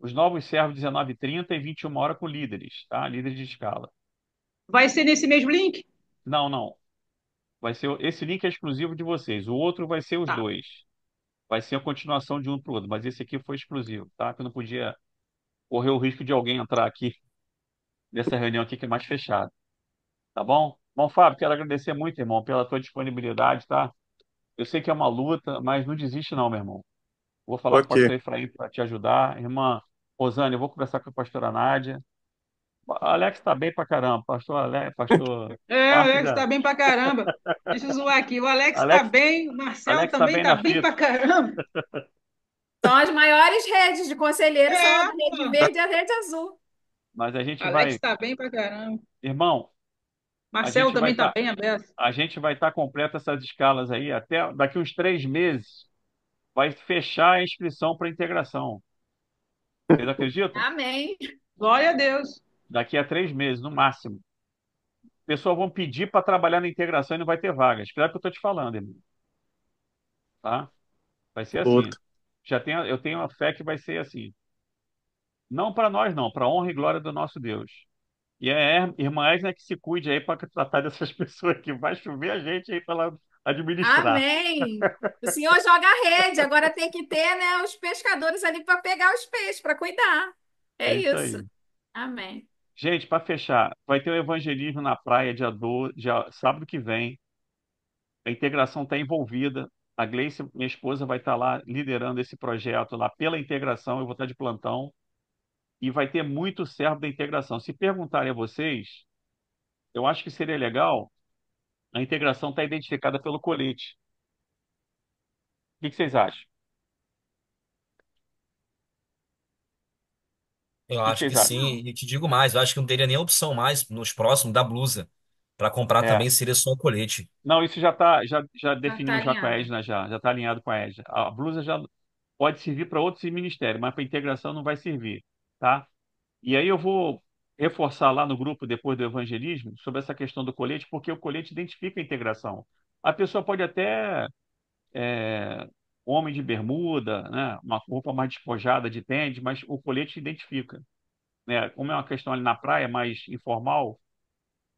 Os novos servos 19h30 e 21h com líderes, tá? Líderes de escala. Vai ser nesse mesmo link? Não, não. Esse link é exclusivo de vocês. O outro vai ser os Tá. dois. Vai ser a continuação de um para o outro, mas esse aqui foi exclusivo, tá? Que eu não podia correr o risco de alguém entrar aqui nessa reunião aqui que é mais fechada, tá bom? Bom, Fábio, quero agradecer muito, irmão, pela tua disponibilidade, tá? Eu sei que é uma luta, mas não desiste não, meu irmão. Vou Tô falar com o aqui. pastor Efraim para te ajudar. Irmã Rosane, eu vou conversar com a pastora Nádia. Alex tá bem pra caramba, pastor Alex, pastor É, o Marcos, Alex tá bem pra caramba. Deixa eu zoar aqui. O Alex tá Alex, bem, o Marcelo Alex tá também bem tá na bem fita, pra caramba. São as maiores redes de conselheiros, são a É, da Rede pô. Verde e a Rede Azul. mas a gente Alex vai, tá bem pra caramba. irmão, a Marcelo gente vai também tá estar, bem, a Beça. a gente vai estar completo essas escalas aí até daqui uns 3 meses. Vai fechar a inscrição para integração. Vocês acreditam? Amém. Glória a Deus. Daqui a 3 meses, no máximo. Pessoal vão pedir para trabalhar na integração e não vai ter vagas. Espera que eu estou te falando, irmão. Tá? Vai ser assim. Outro. Eu tenho uma fé que vai ser assim. Não para nós, não, para a honra e glória do nosso Deus. E é irmã Edna que se cuide aí para tratar dessas pessoas que vai chover a gente aí para ela administrar. Amém. O Senhor joga a rede, agora tem que ter, né, os pescadores ali para pegar os peixes, para cuidar. É É isso isso. aí. Amém. Gente, para fechar, vai ter o evangelismo na praia sábado que vem. A integração está envolvida. A Gleice, minha esposa, vai estar lá liderando esse projeto lá pela integração. Eu vou estar de plantão e vai ter muito servo da integração. Se perguntarem a vocês, eu acho que seria legal a integração estar identificada pelo colete. O que vocês acham? Eu O que acho vocês que acham? sim, e te digo mais, eu acho que não teria nem opção mais nos próximos da blusa. Para comprar É. também seria só o colete. Não, isso já tá, já Já está definimos já com a alinhado. Edna, já está alinhado com a Edna. A blusa já pode servir para outros ministérios, mas para integração não vai servir, tá? E aí eu vou reforçar lá no grupo depois do evangelismo sobre essa questão do colete, porque o colete identifica a integração. A pessoa pode até é, homem de bermuda, né, uma roupa mais despojada de tênis, mas o colete identifica, né? Como é uma questão ali na praia mais informal,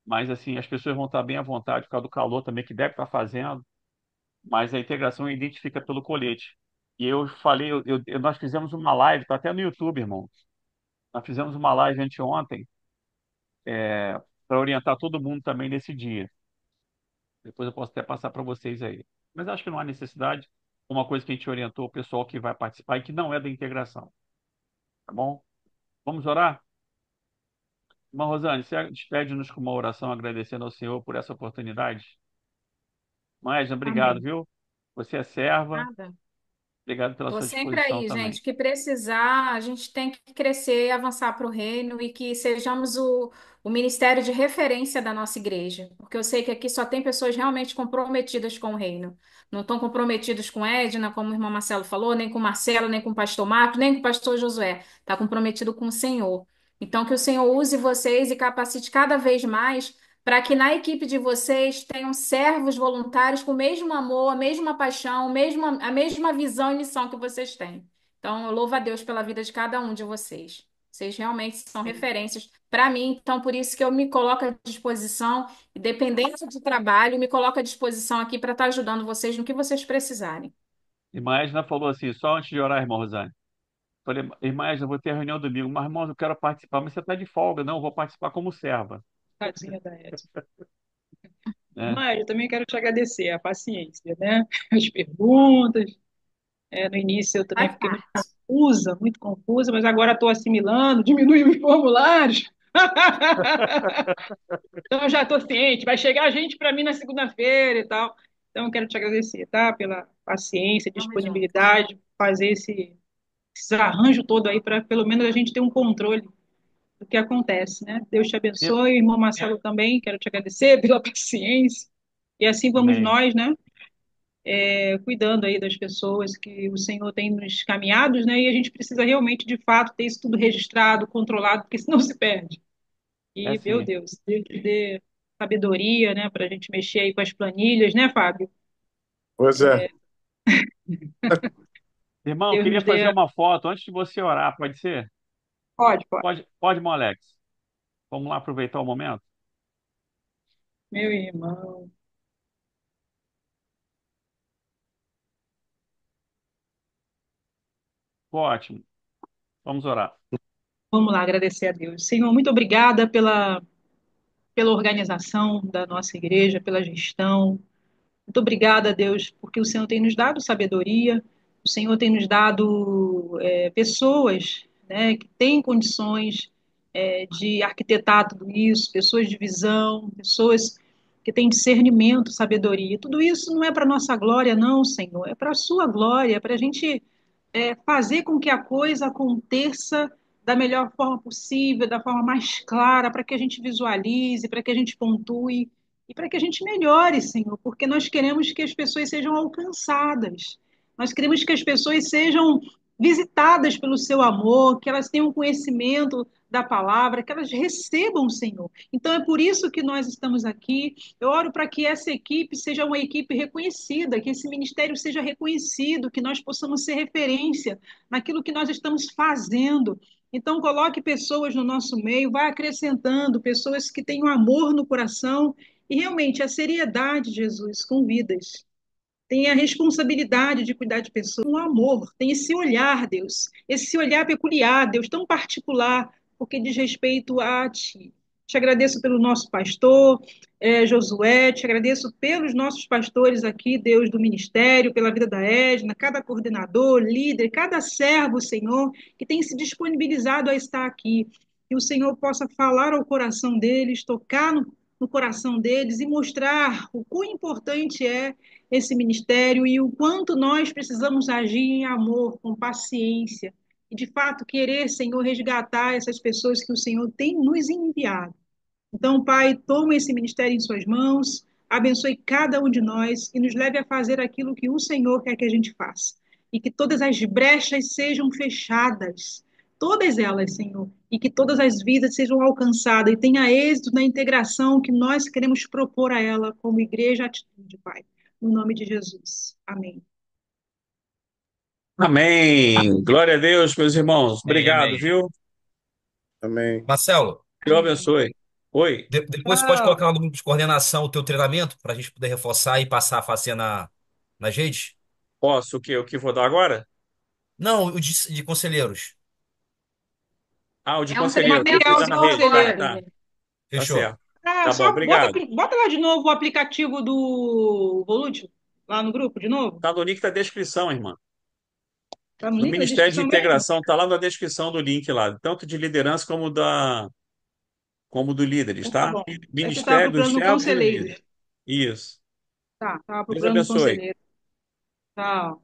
mas assim as pessoas vão estar bem à vontade por causa do calor também que deve estar fazendo, mas a integração identifica pelo colete. E eu falei, nós fizemos uma live, tá até no YouTube, irmão. Nós fizemos uma live anteontem para orientar todo mundo também nesse dia. Depois eu posso até passar para vocês aí. Mas acho que não há necessidade. Uma coisa que a gente orientou o pessoal que vai participar e que não é da integração. Tá bom? Vamos orar? Irmã Rosane, você despede-nos com uma oração agradecendo ao Senhor por essa oportunidade. Mas obrigado, Amém. viu? Você é serva. Nada. Obrigado pela Estou sua sempre disposição aí, também. gente. Que precisar, a gente tem que crescer e avançar para o reino e que sejamos o ministério de referência da nossa igreja. Porque eu sei que aqui só tem pessoas realmente comprometidas com o reino. Não estão comprometidos com Edna, como o irmão Marcelo falou, nem com Marcelo, nem com o pastor Marcos, nem com o pastor Josué. Está comprometido com o Senhor. Então, que o Senhor use vocês e capacite cada vez mais para que na equipe de vocês tenham servos voluntários com o mesmo amor, a mesma paixão, a mesma visão e missão que vocês têm. Então, eu louvo a Deus pela vida de cada um de vocês. Vocês realmente são referências para mim, então por isso que eu me coloco à disposição, independente de trabalho, me coloco à disposição aqui para estar ajudando vocês no que vocês precisarem. Irmã Edna falou assim, só antes de orar, irmã Rosane. Falei, irmã Edna, eu vou ter reunião domingo. Mas, irmão, eu quero participar. Mas você está de folga. Não, eu vou participar como serva. Tadinha da Edson. Né? Mas eu também quero te agradecer a paciência, né? As perguntas. No início eu também Faz fiquei parte. muito confusa, mas agora estou assimilando, diminui os formulários. Então eu já estou ciente, vai chegar gente para mim na segunda-feira e tal. Então eu quero te agradecer, tá? Pela paciência, Tamo juntos. disponibilidade, fazer esse arranjo todo aí para pelo menos a gente ter um controle do que acontece, né? Deus te E- abençoe, irmão Marcelo também, quero te agradecer pela paciência. E assim vamos Amém. nós, né? Cuidando aí das pessoas que o Senhor tem nos caminhados, né? E a gente precisa realmente, de fato, ter isso tudo registrado, controlado, porque senão se perde. É E, meu assim. Deus, Deus te dê sabedoria, né, para a gente mexer aí com as planilhas, né, Fábio? Pois é. Irmão, eu Deus queria nos fazer dê. uma foto antes de você orar. Pode ser? Pode, pode. Pode, irmão Alex. Vamos lá aproveitar o momento? Meu irmão. Ótimo. Vamos orar. Vamos lá, agradecer a Deus. Senhor, muito obrigada pela organização da nossa igreja, pela gestão. Muito obrigada, Deus, porque o Senhor tem nos dado sabedoria, o Senhor tem nos dado pessoas, né, que têm condições de arquitetar tudo isso, pessoas de visão, pessoas que têm discernimento, sabedoria. Tudo isso não é para nossa glória, não, Senhor, é para a sua glória, é para a gente fazer com que a coisa aconteça da melhor forma possível, da forma mais clara, para que a gente visualize, para que a gente pontue e para que a gente melhore, Senhor, porque nós queremos que as pessoas sejam alcançadas, nós queremos que as pessoas sejam visitadas pelo seu amor, que elas tenham conhecimento da palavra, que elas recebam, Senhor. Então é por isso que nós estamos aqui. Eu oro para que essa equipe seja uma equipe reconhecida, que esse ministério seja reconhecido, que nós possamos ser referência naquilo que nós estamos fazendo. Então, coloque pessoas no nosso meio, vai acrescentando pessoas que tenham amor no coração e realmente a seriedade, Jesus, com vidas. Tem a responsabilidade de cuidar de pessoas, um amor, tem esse olhar, Deus, esse olhar peculiar, Deus, tão particular, porque diz respeito a Ti. Te agradeço pelo nosso pastor, Josué, te agradeço pelos nossos pastores aqui, Deus, do ministério, pela vida da Edna, cada coordenador, líder, cada servo, Senhor, que tem se disponibilizado a estar aqui. Que o Senhor possa falar ao coração deles, tocar no coração deles e mostrar o quão importante é esse ministério e o quanto nós precisamos agir em amor, com paciência, e de fato querer, Senhor, resgatar essas pessoas que o Senhor tem nos enviado. Então, Pai, toma esse ministério em Suas mãos, abençoe cada um de nós e nos leve a fazer aquilo que o Senhor quer que a gente faça. E que todas as brechas sejam fechadas, todas elas, Senhor, e que todas as vidas sejam alcançadas e tenha êxito na integração que nós queremos propor a ela como igreja atitude, Pai. No nome de Jesus. Amém. Amém. Glória a Deus, meus irmãos. Amém, Obrigado, amém. viu? Também. Marcelo, Deus abençoe. Oi, depois você pode Tchau. colocar lá no grupo de coordenação o teu treinamento para a gente poder reforçar e passar a fazer nas redes? posso o que vou dar agora? Não, o de conselheiros. Ah, o de É um O conselheiro, depois material dá de na treinamento rede. Tá, conselheiro. agora. tá, tá Fechou. certo. Ah, Tá bom, só obrigado. bota lá de novo o aplicativo do Volute, lá no grupo, de novo. Tá no link da descrição, irmã. Tá no Do link da Ministério de descrição mesmo? Integração, tá lá na descrição do link lá, tanto de liderança como do líderes, Então tá tá? bom. Aí você estava Ministério dos procurando no servos e do conselheiro. líder. Isso. Tá, estava Deus procurando no abençoe. conselheiro. Tchau.